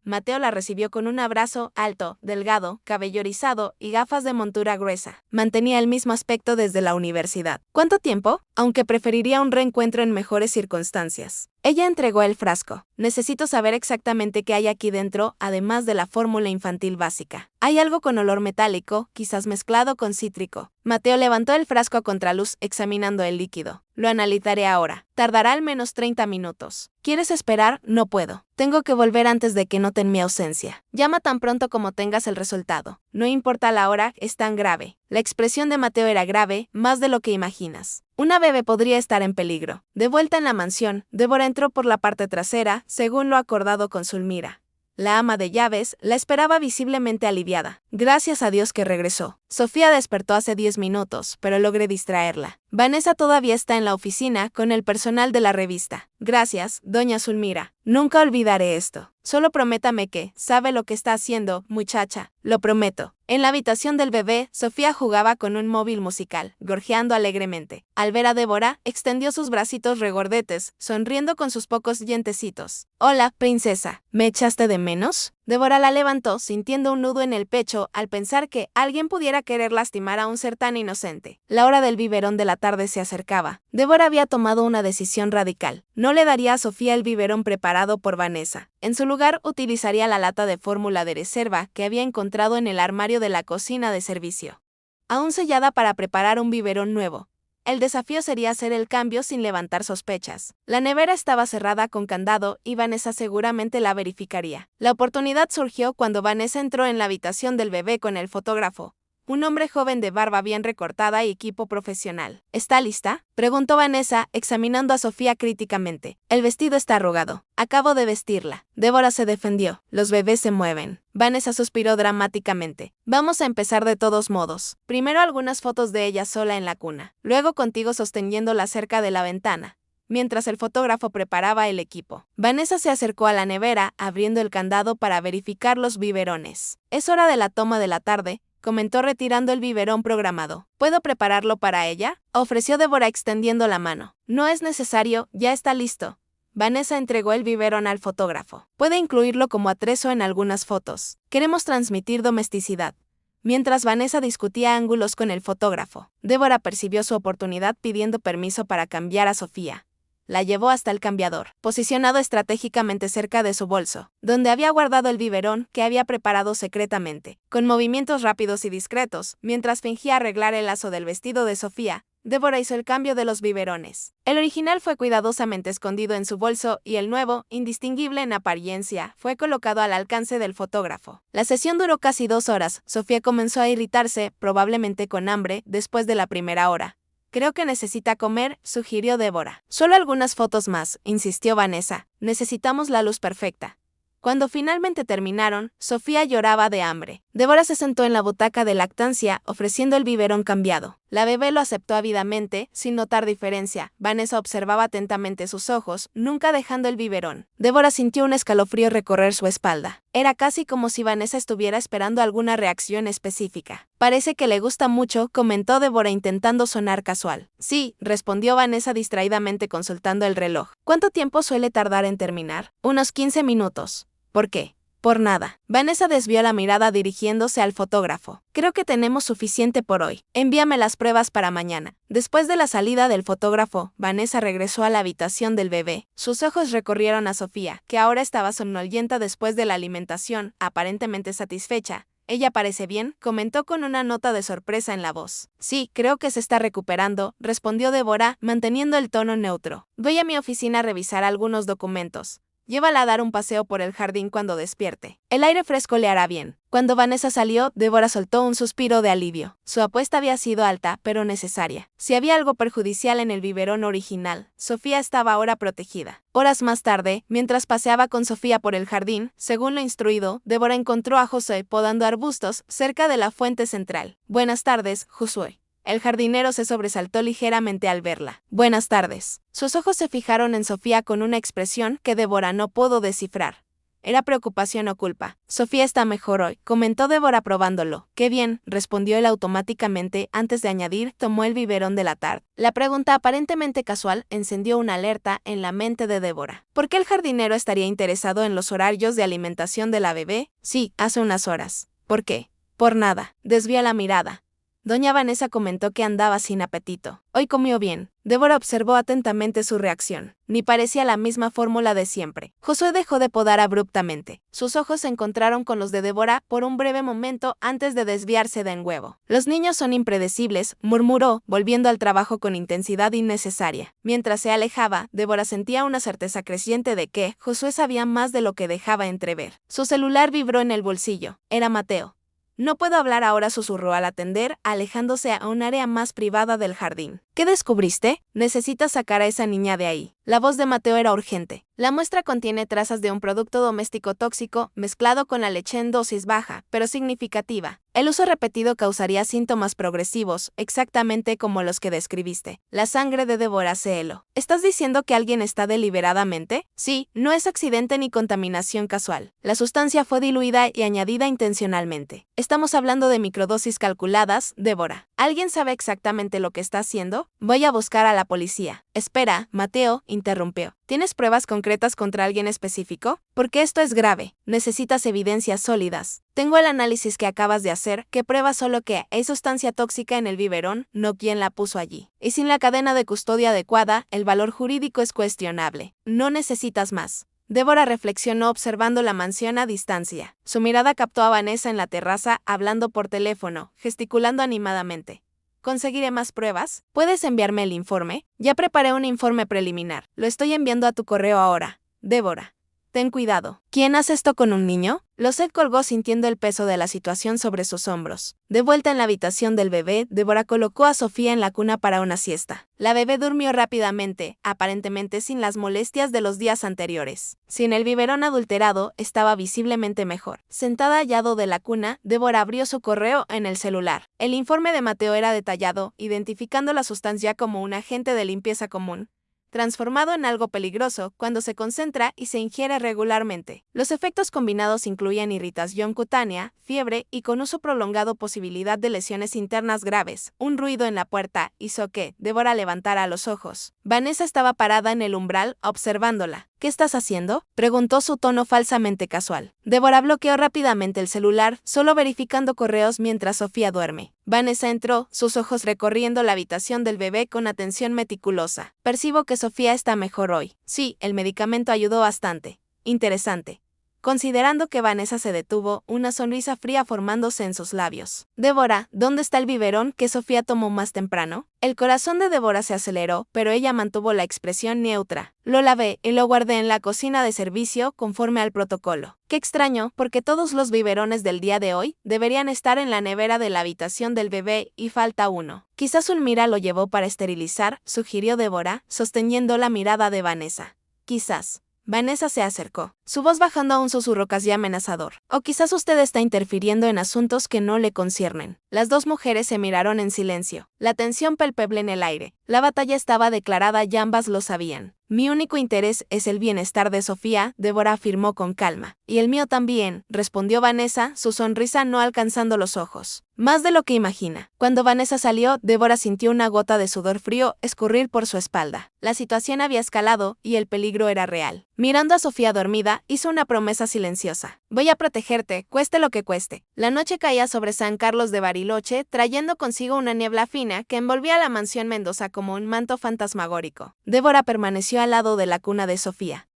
Mateo la recibió con un abrazo alto, delgado, cabello rizado y gafas de montura gruesa. Mantenía el mismo aspecto desde la universidad. ¿Cuánto tiempo? Aunque preferiría un reencuentro en mejores circunstancias. Ella entregó el frasco. Necesito saber exactamente qué hay aquí dentro, además de la fórmula infantil básica. Hay algo con olor metálico, quizás mezclado con cítrico. Mateo levantó el frasco a contraluz, examinando el líquido. Lo analizaré ahora. Tardará al menos 30 minutos. ¿Quieres esperar? No puedo. Tengo que volver antes de que noten mi ausencia. Llama tan pronto como tengas el resultado. No importa la hora, es tan grave. La expresión de Mateo era grave, más de lo que imaginas. Una bebé podría estar en peligro. De vuelta en la mansión, Débora entró por la parte trasera, según lo acordado con Zulmira. La ama de llaves la esperaba visiblemente aliviada. Gracias a Dios que regresó. Sofía despertó hace 10 minutos, pero logré distraerla. Vanessa todavía está en la oficina con el personal de la revista. Gracias, doña Zulmira. Nunca olvidaré esto. Solo prométame que sabe lo que está haciendo, muchacha. Lo prometo. En la habitación del bebé, Sofía jugaba con un móvil musical, gorjeando alegremente. Al ver a Débora, extendió sus bracitos regordetes, sonriendo con sus pocos dientecitos. Hola, princesa. ¿Me echaste de menos? Débora la levantó, sintiendo un nudo en el pecho al pensar que alguien pudiera querer lastimar a un ser tan inocente. La hora del biberón de la tarde se acercaba. Débora había tomado una decisión radical. No le daría a Sofía el biberón preparado por Vanessa. En su lugar, utilizaría la lata de fórmula de reserva que había encontrado en el armario de la cocina de servicio, aún sellada, para preparar un biberón nuevo. El desafío sería hacer el cambio sin levantar sospechas. La nevera estaba cerrada con candado y Vanessa seguramente la verificaría. La oportunidad surgió cuando Vanessa entró en la habitación del bebé con el fotógrafo, un hombre joven de barba bien recortada y equipo profesional. ¿Está lista?, preguntó Vanessa, examinando a Sofía críticamente. El vestido está arrugado. Acabo de vestirla. Débora se defendió. Los bebés se mueven. Vanessa suspiró dramáticamente. Vamos a empezar de todos modos. Primero algunas fotos de ella sola en la cuna. Luego contigo sosteniéndola cerca de la ventana, mientras el fotógrafo preparaba el equipo. Vanessa se acercó a la nevera, abriendo el candado para verificar los biberones. Es hora de la toma de la tarde, comentó retirando el biberón programado. ¿Puedo prepararlo para ella?, ofreció Débora extendiendo la mano. No es necesario, ya está listo. Vanessa entregó el biberón al fotógrafo. Puede incluirlo como atrezo en algunas fotos. Queremos transmitir domesticidad. Mientras Vanessa discutía ángulos con el fotógrafo, Débora percibió su oportunidad pidiendo permiso para cambiar a Sofía. La llevó hasta el cambiador, posicionado estratégicamente cerca de su bolso, donde había guardado el biberón que había preparado secretamente. Con movimientos rápidos y discretos, mientras fingía arreglar el lazo del vestido de Sofía, Débora hizo el cambio de los biberones. El original fue cuidadosamente escondido en su bolso y el nuevo, indistinguible en apariencia, fue colocado al alcance del fotógrafo. La sesión duró casi 2 horas. Sofía comenzó a irritarse, probablemente con hambre, después de la primera hora. Creo que necesita comer, sugirió Débora. Solo algunas fotos más, insistió Vanessa. Necesitamos la luz perfecta. Cuando finalmente terminaron, Sofía lloraba de hambre. Débora se sentó en la butaca de lactancia, ofreciendo el biberón cambiado. La bebé lo aceptó ávidamente, sin notar diferencia. Vanessa observaba atentamente sus ojos, nunca dejando el biberón. Débora sintió un escalofrío recorrer su espalda. Era casi como si Vanessa estuviera esperando alguna reacción específica. Parece que le gusta mucho, comentó Débora intentando sonar casual. Sí, respondió Vanessa distraídamente consultando el reloj. ¿Cuánto tiempo suele tardar en terminar? Unos 15 minutos. ¿Por qué? Por nada. Vanessa desvió la mirada dirigiéndose al fotógrafo. Creo que tenemos suficiente por hoy. Envíame las pruebas para mañana. Después de la salida del fotógrafo, Vanessa regresó a la habitación del bebé. Sus ojos recorrieron a Sofía, que ahora estaba somnolienta después de la alimentación, aparentemente satisfecha. «¿Ella parece bien?», comentó con una nota de sorpresa en la voz. «Sí, creo que se está recuperando», respondió Débora, manteniendo el tono neutro. «Voy a mi oficina a revisar algunos documentos. Llévala a dar un paseo por el jardín cuando despierte. El aire fresco le hará bien». Cuando Vanessa salió, Débora soltó un suspiro de alivio. Su apuesta había sido alta, pero necesaria. Si había algo perjudicial en el biberón original, Sofía estaba ahora protegida. Horas más tarde, mientras paseaba con Sofía por el jardín, según lo instruido, Débora encontró a Josué podando arbustos cerca de la fuente central. «Buenas tardes, Josué». El jardinero se sobresaltó ligeramente al verla. «Buenas tardes». Sus ojos se fijaron en Sofía con una expresión que Débora no pudo descifrar. ¿Era preocupación o culpa? «Sofía está mejor hoy», comentó Débora probándolo. «Qué bien», respondió él automáticamente antes de añadir, tomó el biberón de la tarde. La pregunta aparentemente casual encendió una alerta en la mente de Débora. ¿Por qué el jardinero estaría interesado en los horarios de alimentación de la bebé? Sí, hace unas horas. ¿Por qué? Por nada. Desvía la mirada. Doña Vanessa comentó que andaba sin apetito. Hoy comió bien. Débora observó atentamente su reacción. Ni parecía la misma fórmula de siempre. Josué dejó de podar abruptamente. Sus ojos se encontraron con los de Débora por un breve momento antes de desviarse de nuevo. «Los niños son impredecibles», murmuró, volviendo al trabajo con intensidad innecesaria. Mientras se alejaba, Débora sentía una certeza creciente de que Josué sabía más de lo que dejaba entrever. Su celular vibró en el bolsillo. Era Mateo. «No puedo hablar ahora», susurró al atender, alejándose a un área más privada del jardín. «¿Qué descubriste? Necesitas sacar a esa niña de ahí». La voz de Mateo era urgente. «La muestra contiene trazas de un producto doméstico tóxico mezclado con la leche en dosis baja, pero significativa. El uso repetido causaría síntomas progresivos, exactamente como los que describiste». La sangre de Débora se heló. «¿Estás diciendo que alguien está deliberadamente?» «Sí, no es accidente ni contaminación casual. La sustancia fue diluida y añadida intencionalmente. Estamos hablando de microdosis calculadas, Débora. ¿Alguien sabe exactamente lo que está haciendo?». ¿Seguro? Voy a buscar a la policía. Espera, Mateo, interrumpió. ¿Tienes pruebas concretas contra alguien específico? Porque esto es grave. Necesitas evidencias sólidas. Tengo el análisis que acabas de hacer, que prueba solo que hay sustancia tóxica en el biberón, no quién la puso allí. Y sin la cadena de custodia adecuada, el valor jurídico es cuestionable. No necesitas más. Débora reflexionó observando la mansión a distancia. Su mirada captó a Vanessa en la terraza hablando por teléfono, gesticulando animadamente. ¿Conseguiré más pruebas? ¿Puedes enviarme el informe? Ya preparé un informe preliminar. Lo estoy enviando a tu correo ahora. Débora. Ten cuidado. ¿Quién hace esto con un niño? Losette colgó sintiendo el peso de la situación sobre sus hombros. De vuelta en la habitación del bebé, Débora colocó a Sofía en la cuna para una siesta. La bebé durmió rápidamente, aparentemente sin las molestias de los días anteriores. Sin el biberón adulterado, estaba visiblemente mejor. Sentada al lado de la cuna, Débora abrió su correo en el celular. El informe de Mateo era detallado, identificando la sustancia como un agente de limpieza común, transformado en algo peligroso cuando se concentra y se ingiere regularmente. Los efectos combinados incluían irritación cutánea, fiebre y con uso prolongado posibilidad de lesiones internas graves. Un ruido en la puerta hizo que Débora levantara los ojos. Vanessa estaba parada en el umbral observándola. ¿Qué estás haciendo?, preguntó su tono falsamente casual. Débora bloqueó rápidamente el celular, solo verificando correos mientras Sofía duerme. Vanessa entró, sus ojos recorriendo la habitación del bebé con atención meticulosa. Percibo que Sofía está mejor hoy. Sí, el medicamento ayudó bastante. Interesante. Considerando que Vanessa se detuvo, una sonrisa fría formándose en sus labios. Débora, ¿dónde está el biberón que Sofía tomó más temprano? El corazón de Débora se aceleró, pero ella mantuvo la expresión neutra. Lo lavé y lo guardé en la cocina de servicio conforme al protocolo. Qué extraño, porque todos los biberones del día de hoy deberían estar en la nevera de la habitación del bebé y falta uno. Quizás Ulmira lo llevó para esterilizar, sugirió Débora, sosteniendo la mirada de Vanessa. Quizás. Vanessa se acercó, su voz bajando a un susurro casi amenazador. O quizás usted está interfiriendo en asuntos que no le conciernen. Las dos mujeres se miraron en silencio, la tensión palpable en el aire. La batalla estaba declarada y ambas lo sabían. Mi único interés es el bienestar de Sofía, Débora afirmó con calma. Y el mío también, respondió Vanessa, su sonrisa no alcanzando los ojos. Más de lo que imagina. Cuando Vanessa salió, Débora sintió una gota de sudor frío escurrir por su espalda. La situación había escalado y el peligro era real. Mirando a Sofía dormida, hizo una promesa silenciosa. Voy a protegerte, cueste lo que cueste. La noche caía sobre San Carlos de Bariloche, trayendo consigo una niebla fina que envolvía la mansión Mendoza como un manto fantasmagórico. Débora permaneció al lado de la cuna de Sofía.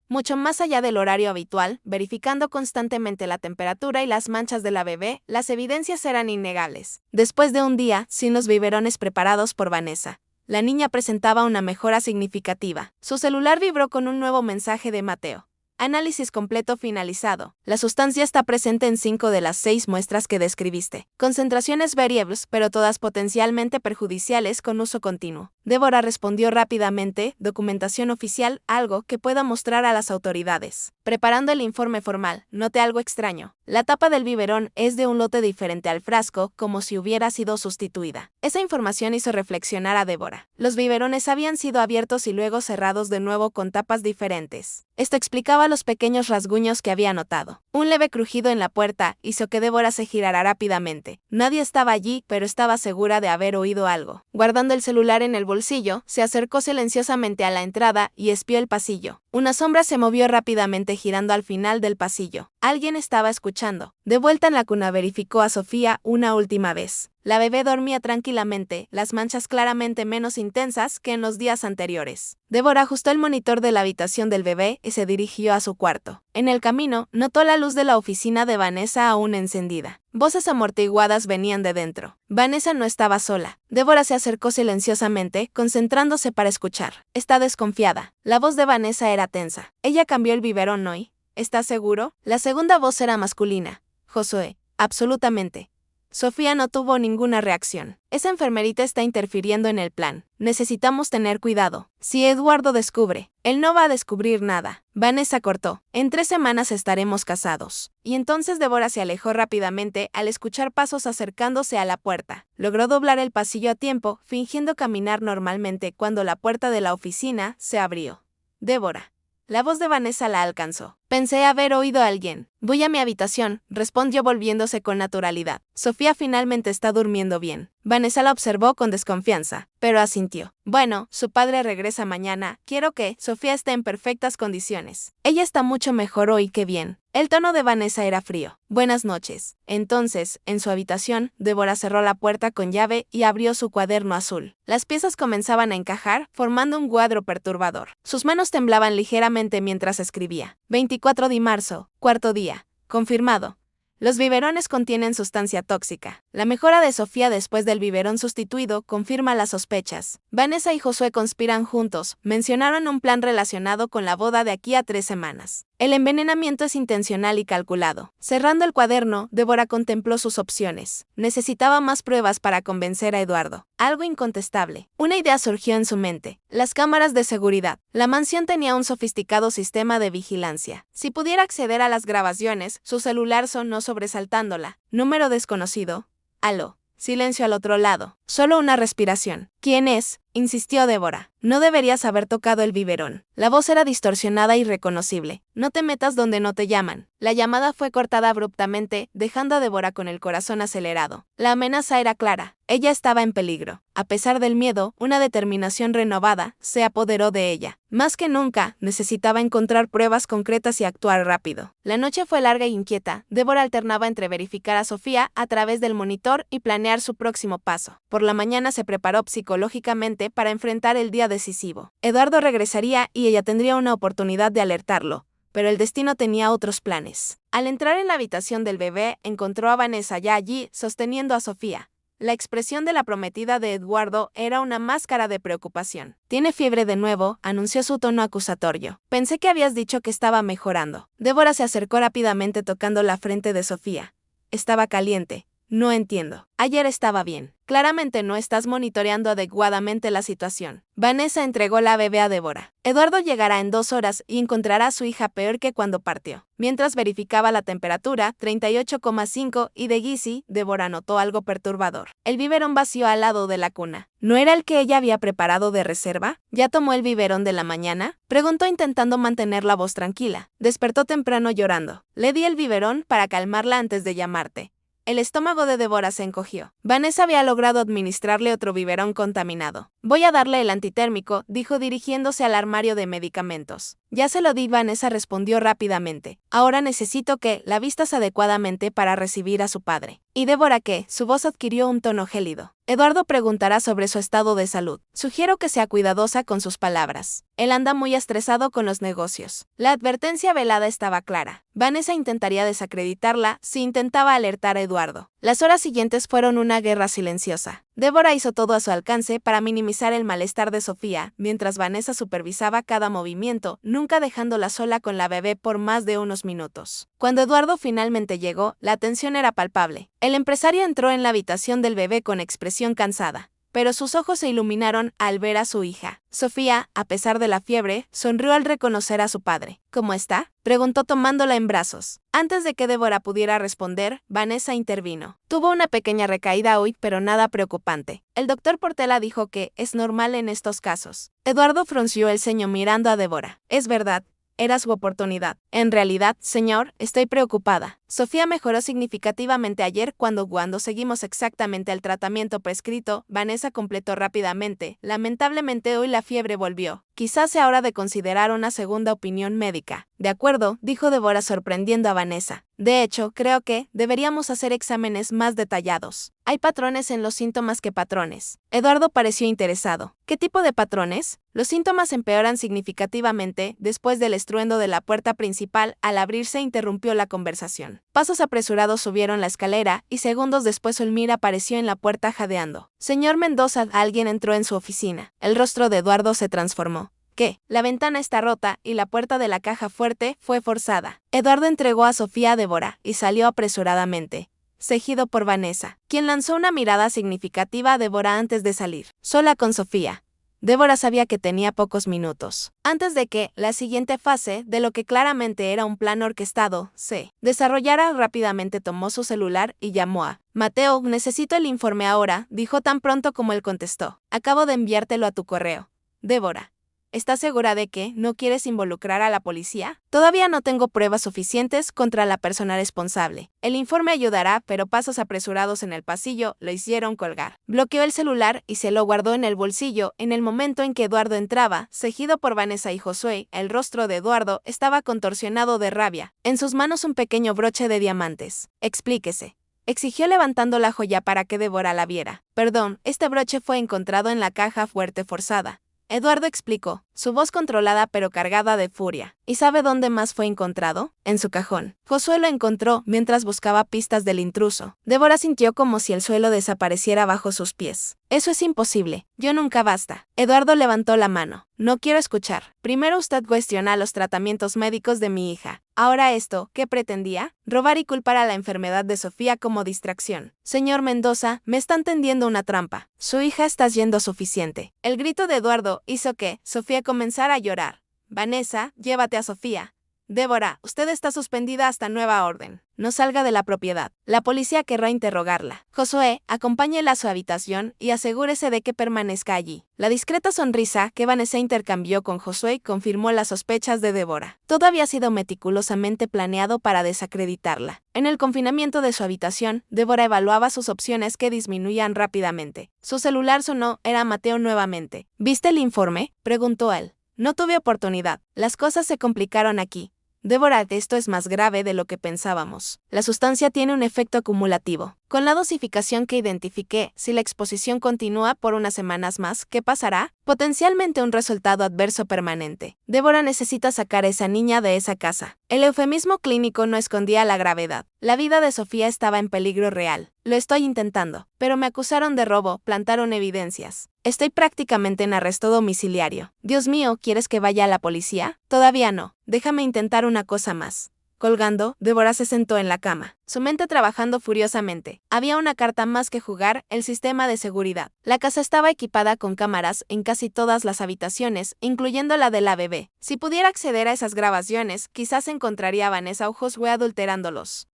Mucho más allá del horario habitual, verificando constantemente la temperatura y las manchas de la bebé, las evidencias eran innegables. Después de un día, sin los biberones preparados por Vanessa, la niña presentaba una mejora significativa. Su celular vibró con un nuevo mensaje de Mateo. Análisis completo finalizado. La sustancia está presente en 5 de las 6 muestras que describiste. Concentraciones variables, pero todas potencialmente perjudiciales con uso continuo. Débora respondió rápidamente, documentación oficial, algo que pueda mostrar a las autoridades. Preparando el informe formal, noté algo extraño. La tapa del biberón es de un lote diferente al frasco, como si hubiera sido sustituida. Esa información hizo reflexionar a Débora. Los biberones habían sido abiertos y luego cerrados de nuevo con tapas diferentes. Esto explicaba los pequeños rasguños que había notado. Un leve crujido en la puerta hizo que Débora se girara rápidamente. Nadie estaba allí, pero estaba segura de haber oído algo. Guardando el celular en el bolsillo, se acercó silenciosamente a la entrada y espió el pasillo. Una sombra se movió rápidamente girando al final del pasillo. Alguien estaba escuchando. De vuelta en la cuna verificó a Sofía una última vez. La bebé dormía tranquilamente, las manchas claramente menos intensas que en los días anteriores. Débora ajustó el monitor de la habitación del bebé y se dirigió a su cuarto. En el camino, notó la luz de la oficina de Vanessa aún encendida. Voces amortiguadas venían de dentro. Vanessa no estaba sola. Débora se acercó silenciosamente, concentrándose para escuchar. Está desconfiada. La voz de Vanessa era tensa. Ella cambió el biberón hoy. ¿Estás seguro? La segunda voz era masculina. Josué. Absolutamente. Sofía no tuvo ninguna reacción. Esa enfermerita está interfiriendo en el plan. Necesitamos tener cuidado. Si Eduardo descubre, él no va a descubrir nada. Vanessa cortó. En 3 semanas estaremos casados. Y entonces Débora se alejó rápidamente al escuchar pasos acercándose a la puerta. Logró doblar el pasillo a tiempo, fingiendo caminar normalmente cuando la puerta de la oficina se abrió. Débora. La voz de Vanessa la alcanzó. Pensé haber oído a alguien. Voy a mi habitación, respondió volviéndose con naturalidad. Sofía finalmente está durmiendo bien. Vanessa la observó con desconfianza, pero asintió. Bueno, su padre regresa mañana. Quiero que Sofía esté en perfectas condiciones. Ella está mucho mejor hoy que bien. El tono de Vanessa era frío. Buenas noches. Entonces, en su habitación, Débora cerró la puerta con llave y abrió su cuaderno azul. Las piezas comenzaban a encajar, formando un cuadro perturbador. Sus manos temblaban ligeramente mientras escribía. 24 de marzo, cuarto día. Confirmado. Los biberones contienen sustancia tóxica. La mejora de Sofía después del biberón sustituido confirma las sospechas. Vanessa y Josué conspiran juntos. Mencionaron un plan relacionado con la boda de aquí a 3 semanas. El envenenamiento es intencional y calculado. Cerrando el cuaderno, Débora contempló sus opciones. Necesitaba más pruebas para convencer a Eduardo. Algo incontestable. Una idea surgió en su mente. Las cámaras de seguridad. La mansión tenía un sofisticado sistema de vigilancia. Si pudiera acceder a las grabaciones, su celular sonó sobresaltándola. Número desconocido. Aló. Silencio al otro lado. Solo una respiración. ¿Quién es?, insistió Débora. No deberías haber tocado el biberón. La voz era distorsionada y irreconocible. No te metas donde no te llaman. La llamada fue cortada abruptamente, dejando a Débora con el corazón acelerado. La amenaza era clara. Ella estaba en peligro. A pesar del miedo, una determinación renovada se apoderó de ella. Más que nunca, necesitaba encontrar pruebas concretas y actuar rápido. La noche fue larga e inquieta. Débora alternaba entre verificar a Sofía a través del monitor y planear su próximo paso. Por la mañana se preparó psicológicamente para enfrentar el día decisivo. Eduardo regresaría y ella tendría una oportunidad de alertarlo, pero el destino tenía otros planes. Al entrar en la habitación del bebé, encontró a Vanessa ya allí, sosteniendo a Sofía. La expresión de la prometida de Eduardo era una máscara de preocupación. «Tiene fiebre de nuevo», anunció su tono acusatorio. «Pensé que habías dicho que estaba mejorando». Débora se acercó rápidamente tocando la frente de Sofía. Estaba caliente. «No entiendo. Ayer estaba bien. Claramente no estás monitoreando adecuadamente la situación». Vanessa entregó la bebé a Débora. Eduardo llegará en 2 horas y encontrará a su hija peor que cuando partió. Mientras verificaba la temperatura, 38,5, y de Gizzy, Débora notó algo perturbador. El biberón vacío al lado de la cuna. ¿No era el que ella había preparado de reserva? ¿Ya tomó el biberón de la mañana?, preguntó intentando mantener la voz tranquila. Despertó temprano llorando. Le di el biberón para calmarla antes de llamarte. El estómago de Débora se encogió. Vanessa había logrado administrarle otro biberón contaminado. «Voy a darle el antitérmico», dijo dirigiéndose al armario de medicamentos. «Ya se lo di», Vanessa respondió rápidamente. «Ahora necesito que la vistas adecuadamente para recibir a su padre». «¿Y Débora qué?», su voz adquirió un tono gélido. «Eduardo preguntará sobre su estado de salud. Sugiero que sea cuidadosa con sus palabras. Él anda muy estresado con los negocios». La advertencia velada estaba clara. Vanessa intentaría desacreditarla si intentaba alertar a Eduardo. Las horas siguientes fueron una guerra silenciosa. Débora hizo todo a su alcance para minimizar el malestar de Sofía, mientras Vanessa supervisaba cada movimiento, nunca dejándola sola con la bebé por más de unos minutos. Cuando Eduardo finalmente llegó, la tensión era palpable. El empresario entró en la habitación del bebé con expresión cansada, pero sus ojos se iluminaron al ver a su hija. Sofía, a pesar de la fiebre, sonrió al reconocer a su padre. «¿Cómo está?», preguntó tomándola en brazos. Antes de que Débora pudiera responder, Vanessa intervino. «Tuvo una pequeña recaída hoy, pero nada preocupante. El doctor Portela dijo que es normal en estos casos». Eduardo frunció el ceño mirando a Débora. «Es verdad. Era su oportunidad. En realidad, señor, estoy preocupada. Sofía mejoró significativamente ayer cuando seguimos exactamente el tratamiento prescrito», Vanessa completó rápidamente. «Lamentablemente hoy la fiebre volvió. Quizás sea hora de considerar una segunda opinión médica». «De acuerdo», dijo Débora sorprendiendo a Vanessa. «De hecho, creo que deberíamos hacer exámenes más detallados. Hay patrones en los síntomas que patrones». Eduardo pareció interesado. «¿Qué tipo de patrones?». «Los síntomas empeoran significativamente después del estruendo de la puerta principal». Al abrirse interrumpió la conversación. Pasos apresurados subieron la escalera y segundos después Olmira apareció en la puerta jadeando. «Señor Mendoza», alguien entró en su oficina. El rostro de Eduardo se transformó. «¿Qué?». «La ventana está rota y la puerta de la caja fuerte fue forzada». Eduardo entregó a Sofía a Débora y salió apresuradamente, seguido por Vanessa, quien lanzó una mirada significativa a Débora antes de salir. Sola con Sofía, Débora sabía que tenía pocos minutos antes de que la siguiente fase, de lo que claramente era un plan orquestado, se desarrollara. Rápidamente tomó su celular y llamó a Mateo. «Necesito el informe ahora», dijo tan pronto como él contestó. «Acabo de enviártelo a tu correo». «Débora». ¿Estás segura de que no quieres involucrar a la policía? Todavía no tengo pruebas suficientes contra la persona responsable. El informe ayudará, pero pasos apresurados en el pasillo lo hicieron colgar. Bloqueó el celular y se lo guardó en el bolsillo en el momento en que Eduardo entraba, seguido por Vanessa y Josué. El rostro de Eduardo estaba contorsionado de rabia. En sus manos un pequeño broche de diamantes. Explíquese, exigió levantando la joya para que Débora la viera. Perdón, este broche fue encontrado en la caja fuerte forzada. Eduardo explicó, su voz controlada pero cargada de furia. ¿Y sabe dónde más fue encontrado? En su cajón. Josué lo encontró mientras buscaba pistas del intruso. Débora sintió como si el suelo desapareciera bajo sus pies. Eso es imposible. Yo nunca basta. Eduardo levantó la mano. No quiero escuchar. Primero usted cuestiona los tratamientos médicos de mi hija. Ahora esto, ¿qué pretendía? Robar y culpar a la enfermedad de Sofía como distracción. Señor Mendoza, me están tendiendo una trampa. Su hija está yendo suficiente. El grito de Eduardo hizo que Sofía comenzara a llorar. Vanessa, llévate a Sofía. Débora, usted está suspendida hasta nueva orden. No salga de la propiedad. La policía querrá interrogarla. Josué, acompáñela a su habitación y asegúrese de que permanezca allí. La discreta sonrisa que Vanessa intercambió con Josué confirmó las sospechas de Débora. Todo había sido meticulosamente planeado para desacreditarla. En el confinamiento de su habitación, Débora evaluaba sus opciones que disminuían rápidamente. Su celular sonó, era Mateo nuevamente. ¿Viste el informe?, preguntó él. No tuve oportunidad. Las cosas se complicaron aquí. Débora, esto es más grave de lo que pensábamos. La sustancia tiene un efecto acumulativo. Con la dosificación que identifiqué, si la exposición continúa por unas semanas más, ¿qué pasará? Potencialmente un resultado adverso permanente. Débora necesita sacar a esa niña de esa casa. El eufemismo clínico no escondía la gravedad. La vida de Sofía estaba en peligro real. Lo estoy intentando, pero me acusaron de robo, plantaron evidencias. Estoy prácticamente en arresto domiciliario. Dios mío, ¿quieres que vaya a la policía? Todavía no. Déjame intentar una cosa más. Colgando, Débora se sentó en la cama, su mente trabajando furiosamente. Había una carta más que jugar, el sistema de seguridad. La casa estaba equipada con cámaras en casi todas las habitaciones, incluyendo la de la bebé. Si pudiera acceder a esas grabaciones, quizás encontraría a Vanessa o Josué adulterándolos.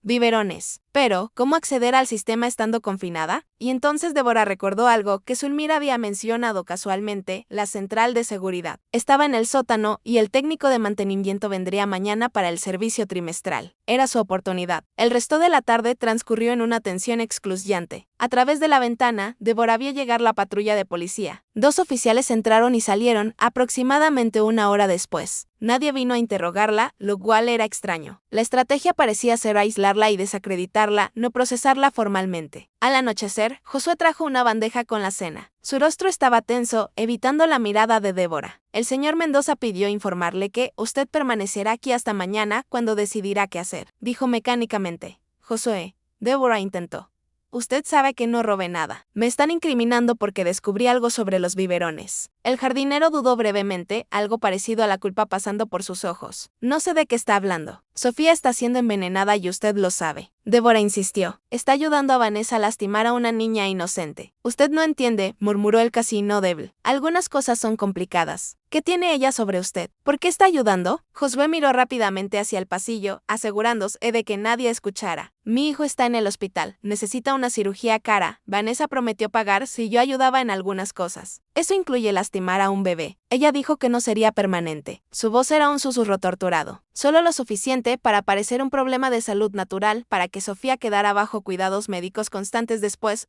Biberones. Pero, ¿cómo acceder al sistema estando confinada? Y entonces Débora recordó algo que Zulmira había mencionado casualmente, la central de seguridad. Estaba en el sótano y el técnico de mantenimiento vendría mañana para el servicio trimestral. Era su oportunidad. El resto de la tarde transcurrió en una tensión excruciante. A través de la ventana, Débora vio llegar la patrulla de policía. 2 oficiales entraron y salieron aproximadamente una hora después. Nadie vino a interrogarla, lo cual era extraño. La estrategia parecía ser aislarla y desacreditarla, no procesarla formalmente. Al anochecer, Josué trajo una bandeja con la cena. Su rostro estaba tenso, evitando la mirada de Débora. El señor Mendoza pidió informarle que usted permanecerá aquí hasta mañana cuando decidirá qué hacer, dijo mecánicamente. Josué, Débora intentó. Usted sabe que no robé nada. Me están incriminando porque descubrí algo sobre los biberones. El jardinero dudó brevemente, algo parecido a la culpa pasando por sus ojos. No sé de qué está hablando. Sofía está siendo envenenada y usted lo sabe. Débora insistió. Está ayudando a Vanessa a lastimar a una niña inocente. Usted no entiende, murmuró el casi inaudible. Algunas cosas son complicadas. ¿Qué tiene ella sobre usted? ¿Por qué está ayudando? Josué miró rápidamente hacia el pasillo, asegurándose de que nadie escuchara. Mi hijo está en el hospital. Necesita una cirugía cara. Vanessa prometió pagar si yo ayudaba en algunas cosas. Eso incluye lastimar a un bebé. Ella dijo que no sería permanente. Su voz era un susurro torturado. Solo lo suficiente para parecer un problema de salud natural para que Sofía quedara bajo cuidados médicos constantes después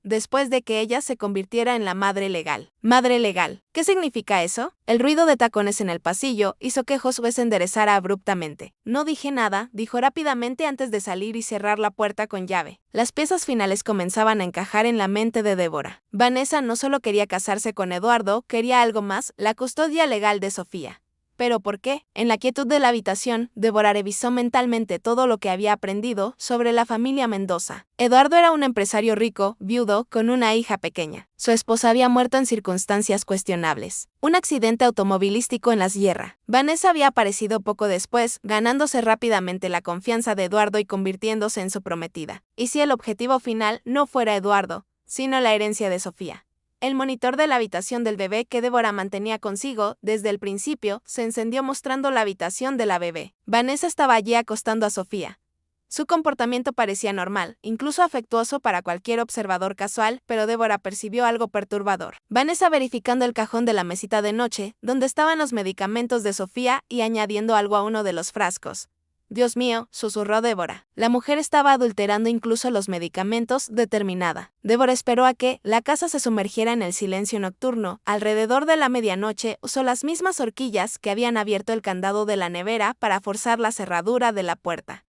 de que ella se convirtiera en la madre legal. Madre legal. ¿Qué significa eso? El ruido de tacones en el pasillo hizo que Josué se enderezara abruptamente. No dije nada, dijo rápidamente antes de salir y cerrar la puerta con llave. Las piezas finales comenzaban a encajar en la mente de Débora. Vanessa no solo quería casarse con Eduardo, quería algo más, la custodia legal de Sofía. ¿Pero por qué? En la quietud de la habitación, Débora revisó mentalmente todo lo que había aprendido sobre la familia Mendoza. Eduardo era un empresario rico, viudo, con una hija pequeña. Su esposa había muerto en circunstancias cuestionables. Un accidente automovilístico en la sierra. Vanessa había aparecido poco después, ganándose rápidamente la confianza de Eduardo y convirtiéndose en su prometida. ¿Y si el objetivo final no fuera Eduardo, sino la herencia de Sofía? El monitor de la habitación del bebé que Débora mantenía consigo desde el principio se encendió mostrando la habitación de la bebé. Vanessa estaba allí acostando a Sofía. Su comportamiento parecía normal, incluso afectuoso para cualquier observador casual, pero Débora percibió algo perturbador. Vanessa verificando el cajón de la mesita de noche, donde estaban los medicamentos de Sofía y añadiendo algo a uno de los frascos. Dios mío, susurró Débora. La mujer estaba adulterando incluso los medicamentos, determinada. Débora esperó a que la casa se sumergiera en el silencio nocturno. Alrededor de la medianoche usó las mismas horquillas que habían abierto el candado de la nevera para forzar la cerradura de la puerta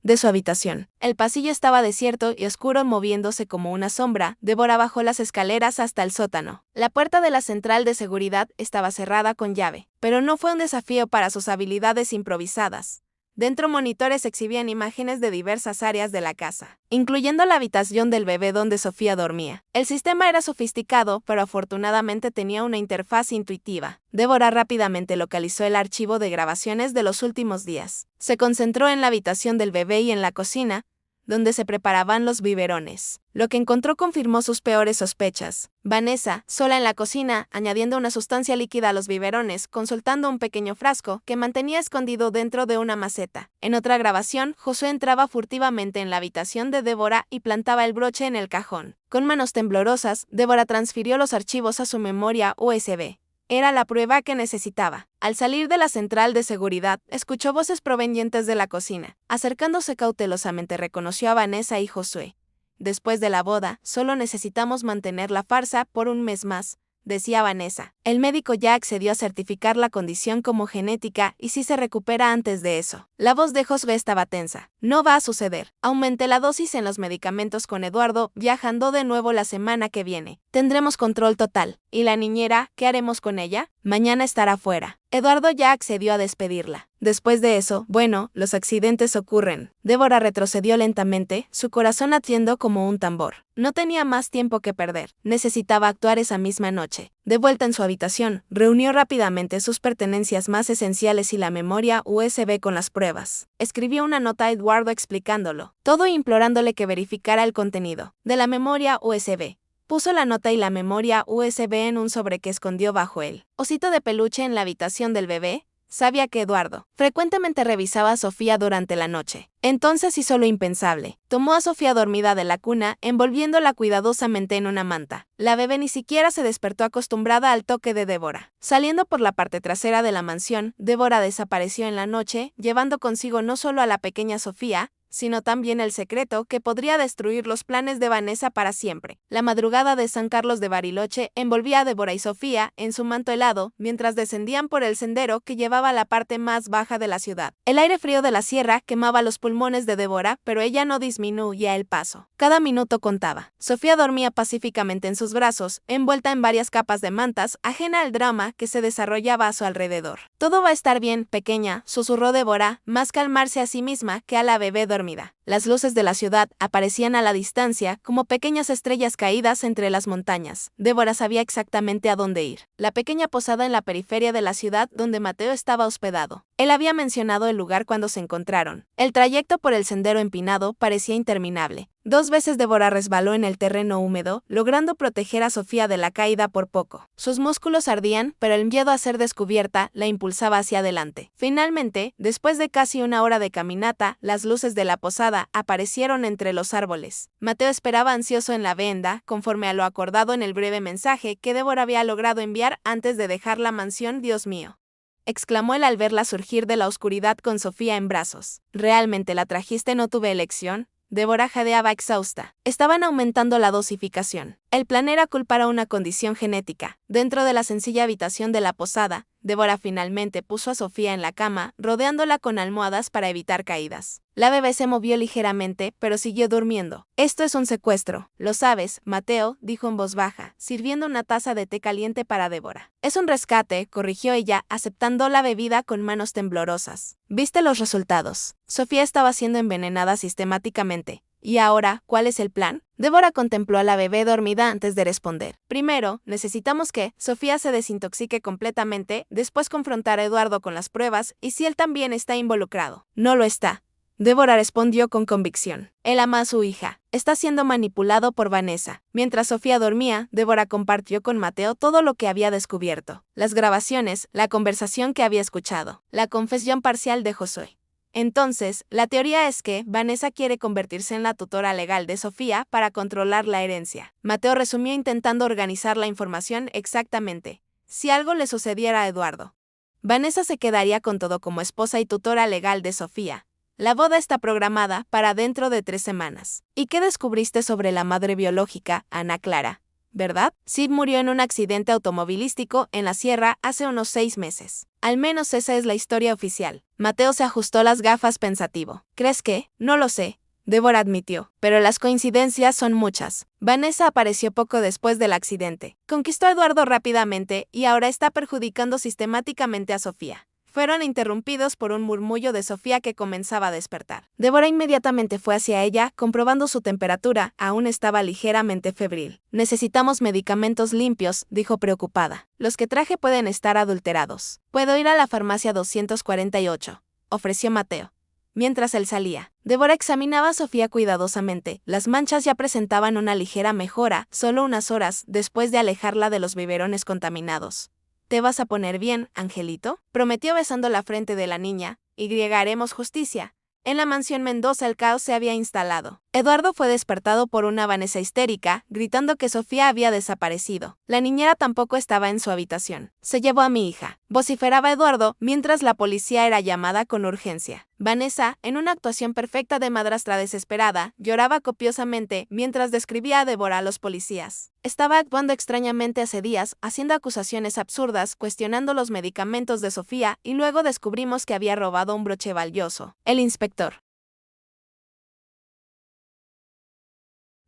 de su habitación. El pasillo estaba desierto y oscuro, moviéndose como una sombra. Débora bajó las escaleras hasta el sótano. La puerta de la central de seguridad estaba cerrada con llave, pero no fue un desafío para sus habilidades improvisadas. Dentro monitores exhibían imágenes de diversas áreas de la casa, incluyendo la habitación del bebé donde Sofía dormía. El sistema era sofisticado, pero afortunadamente tenía una interfaz intuitiva. Débora rápidamente localizó el archivo de grabaciones de los últimos días. Se concentró en la habitación del bebé y en la cocina, donde se preparaban los biberones. Lo que encontró confirmó sus peores sospechas. Vanessa, sola en la cocina, añadiendo una sustancia líquida a los biberones, consultando un pequeño frasco que mantenía escondido dentro de una maceta. En otra grabación, Josué entraba furtivamente en la habitación de Débora y plantaba el broche en el cajón. Con manos temblorosas, Débora transfirió los archivos a su memoria USB. Era la prueba que necesitaba. Al salir de la central de seguridad, escuchó voces provenientes de la cocina. Acercándose cautelosamente, reconoció a Vanessa y Josué. Después de la boda, solo necesitamos mantener la farsa por un mes más, decía Vanessa. El médico ya accedió a certificar la condición como genética y si se recupera antes de eso. La voz de Josué estaba tensa. No va a suceder. Aumenté la dosis en los medicamentos con Eduardo, viajando de nuevo la semana que viene. Tendremos control total. ¿Y la niñera? ¿Qué haremos con ella? Mañana estará fuera. Eduardo ya accedió a despedirla. Después de eso, bueno, los accidentes ocurren. Débora retrocedió lentamente, su corazón latiendo como un tambor. No tenía más tiempo que perder. Necesitaba actuar esa misma noche. De vuelta en su habitación, reunió rápidamente sus pertenencias más esenciales y la memoria USB con las pruebas. Escribió una nota a Eduardo explicándolo todo e implorándole que verificara el contenido de la memoria USB. Puso la nota y la memoria USB en un sobre que escondió bajo el osito de peluche en la habitación del bebé. Sabía que Eduardo frecuentemente revisaba a Sofía durante la noche. Entonces hizo lo impensable. Tomó a Sofía dormida de la cuna, envolviéndola cuidadosamente en una manta. La bebé ni siquiera se despertó, acostumbrada al toque de Débora. Saliendo por la parte trasera de la mansión, Débora desapareció en la noche, llevando consigo no solo a la pequeña Sofía, sino también el secreto que podría destruir los planes de Vanessa para siempre. La madrugada de San Carlos de Bariloche envolvía a Débora y Sofía en su manto helado mientras descendían por el sendero que llevaba a la parte más baja de la ciudad. El aire frío de la sierra quemaba los pulmones de Débora, pero ella no disminuía el paso. Cada minuto contaba. Sofía dormía pacíficamente en sus brazos, envuelta en varias capas de mantas, ajena al drama que se desarrollaba a su alrededor. Todo va a estar bien, pequeña, susurró Débora, más calmarse a sí misma que a la bebé dormida. Las luces de la ciudad aparecían a la distancia como pequeñas estrellas caídas entre las montañas. Débora sabía exactamente a dónde ir. La pequeña posada en la periferia de la ciudad donde Mateo estaba hospedado. Él había mencionado el lugar cuando se encontraron. El trayecto por el sendero empinado parecía interminable. 2 veces Débora resbaló en el terreno húmedo, logrando proteger a Sofía de la caída por poco. Sus músculos ardían, pero el miedo a ser descubierta la impulsaba hacia adelante. Finalmente, después de casi una hora de caminata, las luces de la posada aparecieron entre los árboles. Mateo esperaba ansioso en la venda, conforme a lo acordado en el breve mensaje que Débora había logrado enviar antes de dejar la mansión. Dios mío, exclamó él al verla surgir de la oscuridad con Sofía en brazos. ¿Realmente la trajiste? No tuve elección. Débora jadeaba exhausta. Estaban aumentando la dosificación. El plan era culpar a una condición genética. Dentro de la sencilla habitación de la posada, Débora finalmente puso a Sofía en la cama, rodeándola con almohadas para evitar caídas. La bebé se movió ligeramente, pero siguió durmiendo. Esto es un secuestro. Lo sabes, Mateo, dijo en voz baja, sirviendo una taza de té caliente para Débora. Es un rescate, corrigió ella, aceptando la bebida con manos temblorosas. ¿Viste los resultados? Sofía estaba siendo envenenada sistemáticamente. ¿Y ahora, cuál es el plan? Débora contempló a la bebé dormida antes de responder. Primero, necesitamos que Sofía se desintoxique completamente, después confrontar a Eduardo con las pruebas y si él también está involucrado. No lo está. Débora respondió con convicción. Él ama a su hija. Está siendo manipulado por Vanessa. Mientras Sofía dormía, Débora compartió con Mateo todo lo que había descubierto. Las grabaciones, la conversación que había escuchado, la confesión parcial de Josué. Entonces, la teoría es que Vanessa quiere convertirse en la tutora legal de Sofía para controlar la herencia. Mateo resumió intentando organizar la información exactamente. Si algo le sucediera a Eduardo, Vanessa se quedaría con todo como esposa y tutora legal de Sofía. La boda está programada para dentro de 3 semanas. ¿Y qué descubriste sobre la madre biológica, Ana Clara? ¿Verdad? Sid murió en un accidente automovilístico en la sierra hace unos 6 meses. Al menos esa es la historia oficial. Mateo se ajustó las gafas pensativo. ¿Crees que? No lo sé. Débora admitió, pero las coincidencias son muchas. Vanessa apareció poco después del accidente. Conquistó a Eduardo rápidamente y ahora está perjudicando sistemáticamente a Sofía. Fueron interrumpidos por un murmullo de Sofía que comenzaba a despertar. Débora inmediatamente fue hacia ella, comprobando su temperatura, aún estaba ligeramente febril. Necesitamos medicamentos limpios, dijo preocupada. Los que traje pueden estar adulterados. Puedo ir a la farmacia 248, ofreció Mateo. Mientras él salía, Débora examinaba a Sofía cuidadosamente. Las manchas ya presentaban una ligera mejora, solo unas horas después de alejarla de los biberones contaminados. ¿Te vas a poner bien, Angelito?, prometió besando la frente de la niña, y haremos justicia. En la mansión Mendoza el caos se había instalado. Eduardo fue despertado por una Vanessa histérica, gritando que Sofía había desaparecido. La niñera tampoco estaba en su habitación. Se llevó a mi hija, vociferaba Eduardo mientras la policía era llamada con urgencia. Vanessa, en una actuación perfecta de madrastra desesperada, lloraba copiosamente mientras describía a Débora a los policías. Estaba actuando extrañamente hace días, haciendo acusaciones absurdas, cuestionando los medicamentos de Sofía y luego descubrimos que había robado un broche valioso. El inspector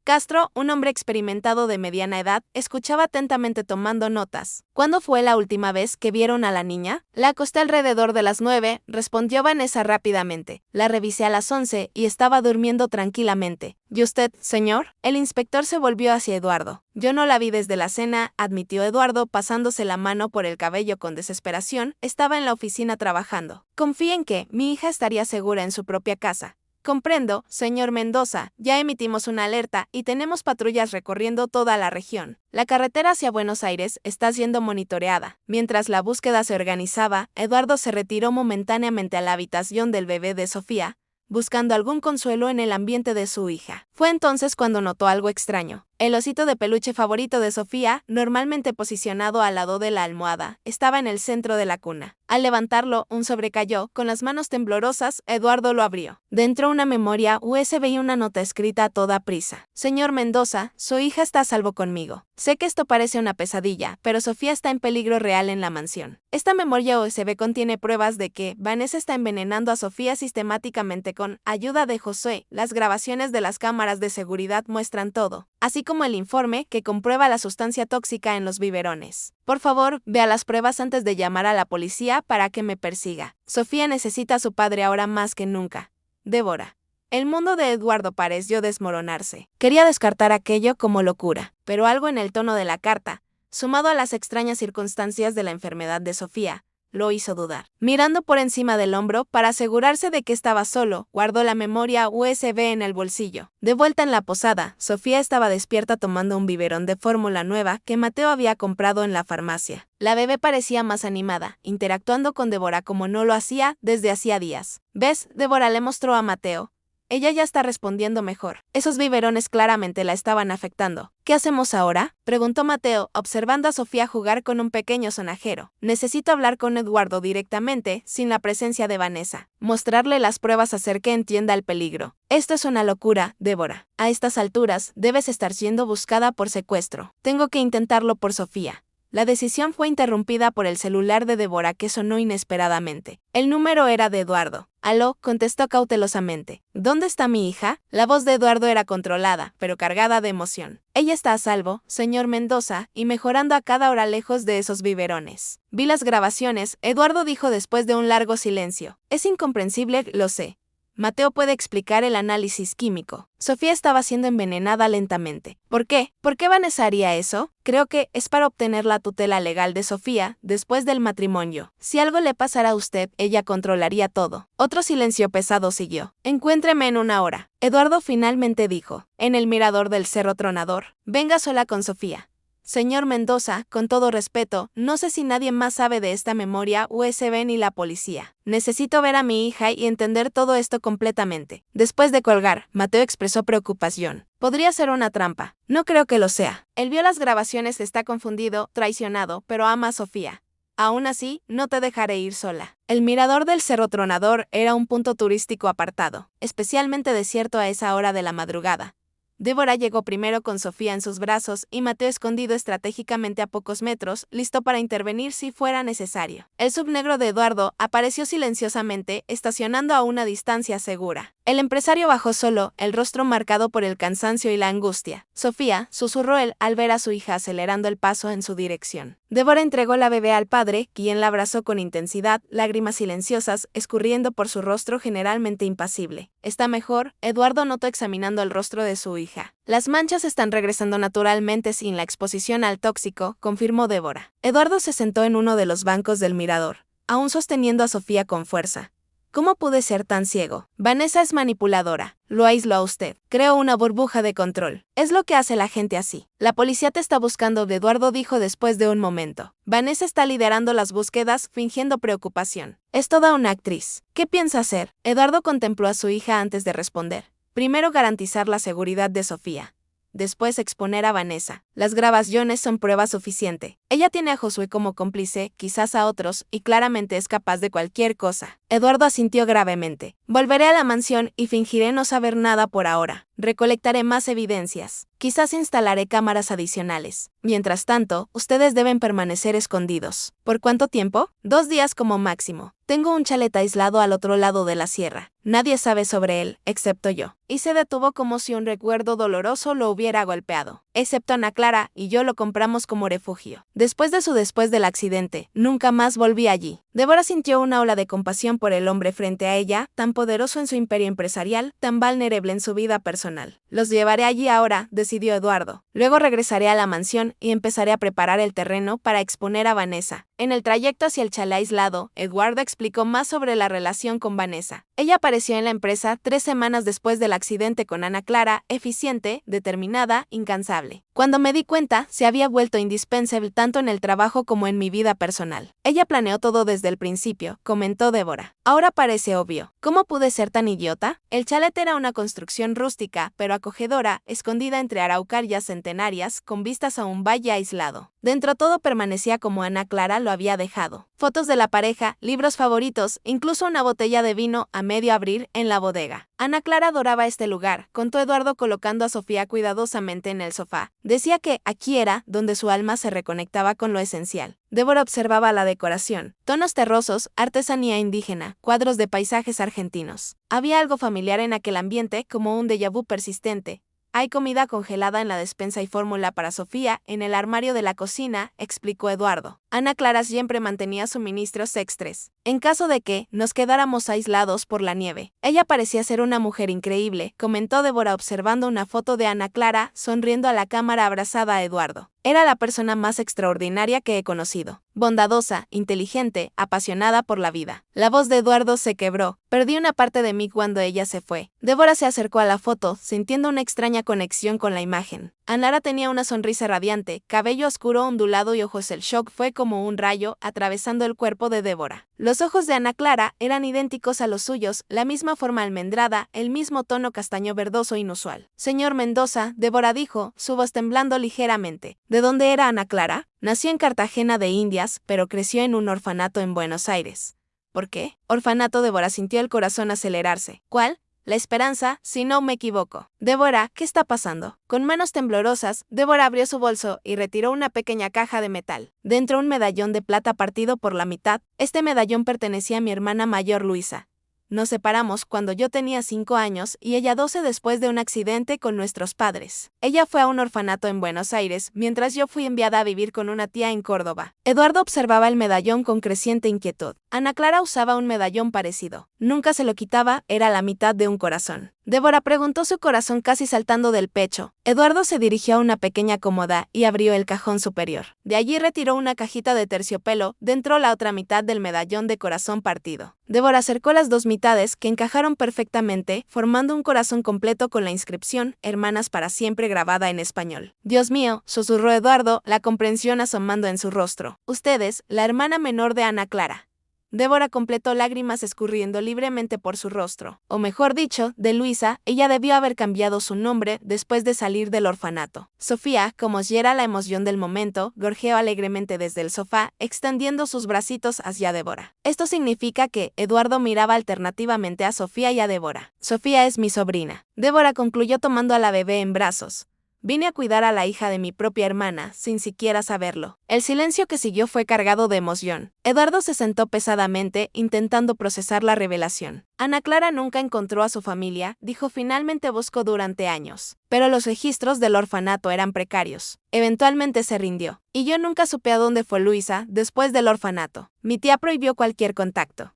Castro, un hombre experimentado de mediana edad, escuchaba atentamente tomando notas. ¿Cuándo fue la última vez que vieron a la niña? La acosté alrededor de las 9, respondió Vanessa rápidamente. La revisé a las 11 y estaba durmiendo tranquilamente. ¿Y usted, señor? El inspector se volvió hacia Eduardo. Yo no la vi desde la cena, admitió Eduardo pasándose la mano por el cabello con desesperación. Estaba en la oficina trabajando. Confíe en que mi hija estaría segura en su propia casa. Comprendo, señor Mendoza, ya emitimos una alerta y tenemos patrullas recorriendo toda la región. La carretera hacia Buenos Aires está siendo monitoreada. Mientras la búsqueda se organizaba, Eduardo se retiró momentáneamente a la habitación del bebé de Sofía, buscando algún consuelo en el ambiente de su hija. Fue entonces cuando notó algo extraño. El osito de peluche favorito de Sofía, normalmente posicionado al lado de la almohada, estaba en el centro de la cuna. Al levantarlo, un sobre cayó. Con las manos temblorosas, Eduardo lo abrió. Dentro una memoria USB y una nota escrita a toda prisa. Señor Mendoza, su hija está a salvo conmigo. Sé que esto parece una pesadilla, pero Sofía está en peligro real en la mansión. Esta memoria USB contiene pruebas de que Vanessa está envenenando a Sofía sistemáticamente con ayuda de Josué. Las grabaciones de las cámaras de seguridad muestran todo, así como el informe que comprueba la sustancia tóxica en los biberones. Por favor, vea las pruebas antes de llamar a la policía para que me persiga. Sofía necesita a su padre ahora más que nunca. Débora. El mundo de Eduardo pareció desmoronarse. Quería descartar aquello como locura, pero algo en el tono de la carta, sumado a las extrañas circunstancias de la enfermedad de Sofía, lo hizo dudar. Mirando por encima del hombro para asegurarse de que estaba solo, guardó la memoria USB en el bolsillo. De vuelta en la posada, Sofía estaba despierta tomando un biberón de fórmula nueva que Mateo había comprado en la farmacia. La bebé parecía más animada, interactuando con Débora como no lo hacía desde hacía días. ¿Ves? Débora le mostró a Mateo. Ella ya está respondiendo mejor. Esos biberones claramente la estaban afectando. ¿Qué hacemos ahora?, preguntó Mateo, observando a Sofía jugar con un pequeño sonajero. Necesito hablar con Eduardo directamente, sin la presencia de Vanessa. Mostrarle las pruebas hacer que entienda el peligro. Esto es una locura, Débora. A estas alturas, debes estar siendo buscada por secuestro. Tengo que intentarlo por Sofía. La decisión fue interrumpida por el celular de Débora que sonó inesperadamente. El número era de Eduardo. «Aló», contestó cautelosamente. «¿Dónde está mi hija?». La voz de Eduardo era controlada, pero cargada de emoción. «Ella está a salvo, señor Mendoza, y mejorando a cada hora lejos de esos biberones». «Vi las grabaciones», Eduardo dijo después de un largo silencio. «Es incomprensible, lo sé. Mateo puede explicar el análisis químico. Sofía estaba siendo envenenada lentamente. ¿Por qué? ¿Por qué Vanessa haría eso? Creo que es para obtener la tutela legal de Sofía después del matrimonio. Si algo le pasara a usted, ella controlaría todo». Otro silencio pesado siguió. «Encuéntreme en 1 hora». Eduardo finalmente dijo, en el mirador del Cerro Tronador. «Venga sola con Sofía». Señor Mendoza, con todo respeto, no sé si nadie más sabe de esta memoria USB ni la policía. Necesito ver a mi hija y entender todo esto completamente. Después de colgar, Mateo expresó preocupación. Podría ser una trampa. No creo que lo sea. Él vio las grabaciones, está confundido, traicionado, pero ama a Sofía. Aún así, no te dejaré ir sola. El mirador del Cerro Tronador era un punto turístico apartado, especialmente desierto a esa hora de la madrugada. Débora llegó primero con Sofía en sus brazos y Mateo escondido estratégicamente a pocos metros, listo para intervenir si fuera necesario. El subnegro de Eduardo apareció silenciosamente, estacionando a una distancia segura. El empresario bajó solo, el rostro marcado por el cansancio y la angustia. Sofía, susurró él al ver a su hija acelerando el paso en su dirección. Débora entregó la bebé al padre, quien la abrazó con intensidad, lágrimas silenciosas escurriendo por su rostro generalmente impasible. ¿Está mejor?, Eduardo notó examinando el rostro de su hija. Las manchas están regresando naturalmente sin la exposición al tóxico, confirmó Débora. Eduardo se sentó en uno de los bancos del mirador, aún sosteniendo a Sofía con fuerza. ¿Cómo pude ser tan ciego? Vanessa es manipuladora. Lo aisló a usted. Creó una burbuja de control. Es lo que hace la gente así. La policía te está buscando, Eduardo dijo después de un momento. Vanessa está liderando las búsquedas, fingiendo preocupación. Es toda una actriz. ¿Qué piensa hacer? Eduardo contempló a su hija antes de responder. Primero garantizar la seguridad de Sofía. Después exponer a Vanessa. Las grabaciones son prueba suficiente. Ella tiene a Josué como cómplice, quizás a otros, y claramente es capaz de cualquier cosa. Eduardo asintió gravemente. Volveré a la mansión y fingiré no saber nada por ahora. Recolectaré más evidencias. Quizás instalaré cámaras adicionales. Mientras tanto, ustedes deben permanecer escondidos. ¿Por cuánto tiempo? 2 días como máximo. Tengo un chalet aislado al otro lado de la sierra. Nadie sabe sobre él, excepto yo. Y se detuvo como si un recuerdo doloroso lo hubiera golpeado. Excepto Ana Clara y yo lo compramos como refugio. Después del accidente, nunca más volví allí. Débora sintió una ola de compasión por el hombre frente a ella, tan poderoso en su imperio empresarial, tan vulnerable en su vida personal. Los llevaré allí ahora, decidió Eduardo. Luego regresaré a la mansión y empezaré a preparar el terreno para exponer a Vanessa. En el trayecto hacia el chalet aislado, Eduardo explicó más sobre la relación con Vanessa. Ella apareció en la empresa 3 semanas después del accidente con Ana Clara, eficiente, determinada, incansable. Cuando me di cuenta, se había vuelto indispensable tanto en el trabajo como en mi vida personal. Ella planeó todo desde el principio, comentó Débora. Ahora parece obvio. ¿Cómo pude ser tan idiota? El chalet era una construcción rústica, pero acogedora, escondida entre araucarias centenarias, con vistas a un valle aislado. Dentro todo permanecía como Ana Clara lo había dejado. Fotos de la pareja, libros favoritos, incluso una botella de vino a medio abrir en la bodega. Ana Clara adoraba este lugar, contó Eduardo colocando a Sofía cuidadosamente en el sofá. Decía que aquí era donde su alma se reconectaba con lo esencial. Débora observaba la decoración, tonos terrosos, artesanía indígena, cuadros de paisajes argentinos. Había algo familiar en aquel ambiente, como un déjà vu persistente. Hay comida congelada en la despensa y fórmula para Sofía en el armario de la cocina, explicó Eduardo. Ana Clara siempre mantenía suministros extras, en caso de que nos quedáramos aislados por la nieve. Ella parecía ser una mujer increíble, comentó Débora observando una foto de Ana Clara sonriendo a la cámara abrazada a Eduardo. Era la persona más extraordinaria que he conocido. Bondadosa, inteligente, apasionada por la vida. La voz de Eduardo se quebró. Perdí una parte de mí cuando ella se fue. Débora se acercó a la foto, sintiendo una extraña conexión con la imagen. Anara tenía una sonrisa radiante, cabello oscuro ondulado y ojos. El shock fue como un rayo atravesando el cuerpo de Débora. Los ojos de Ana Clara eran idénticos a los suyos, la misma forma almendrada, el mismo tono castaño verdoso inusual. Señor Mendoza, Débora dijo, su voz temblando ligeramente. ¿De dónde era Ana Clara? Nació en Cartagena de Indias, pero creció en un orfanato en Buenos Aires. ¿Por qué? Orfanato. Débora sintió el corazón acelerarse. ¿Cuál? La Esperanza, si no me equivoco. Débora, ¿qué está pasando? Con manos temblorosas, Débora abrió su bolso y retiró una pequeña caja de metal. Dentro un medallón de plata partido por la mitad. Este medallón pertenecía a mi hermana mayor Luisa. Nos separamos cuando yo tenía 5 años y ella 12 después de un accidente con nuestros padres. Ella fue a un orfanato en Buenos Aires, mientras yo fui enviada a vivir con una tía en Córdoba. Eduardo observaba el medallón con creciente inquietud. Ana Clara usaba un medallón parecido. Nunca se lo quitaba, era la mitad de un corazón. Débora preguntó, su corazón casi saltando del pecho. Eduardo se dirigió a una pequeña cómoda y abrió el cajón superior. De allí retiró una cajita de terciopelo, dentro la otra mitad del medallón de corazón partido. Débora acercó las dos mitades, que encajaron perfectamente, formando un corazón completo con la inscripción "Hermanas para siempre" grabada en español. «Dios mío», susurró Eduardo, la comprensión asomando en su rostro. «Ustedes, la hermana menor de Ana Clara». Débora completó, lágrimas escurriendo libremente por su rostro. O mejor dicho, de Luisa. Ella debió haber cambiado su nombre después de salir del orfanato. Sofía, como si era la emoción del momento, gorjeó alegremente desde el sofá, extendiendo sus bracitos hacia Débora. Esto significa que Eduardo miraba alternativamente a Sofía y a Débora. «Sofía es mi sobrina», Débora concluyó tomando a la bebé en brazos. «Vine a cuidar a la hija de mi propia hermana, sin siquiera saberlo». El silencio que siguió fue cargado de emoción. Eduardo se sentó pesadamente, intentando procesar la revelación. «Ana Clara nunca encontró a su familia», dijo finalmente. «Buscó durante años. Pero los registros del orfanato eran precarios. Eventualmente se rindió. Y yo nunca supe a dónde fue Luisa después del orfanato. Mi tía prohibió cualquier contacto.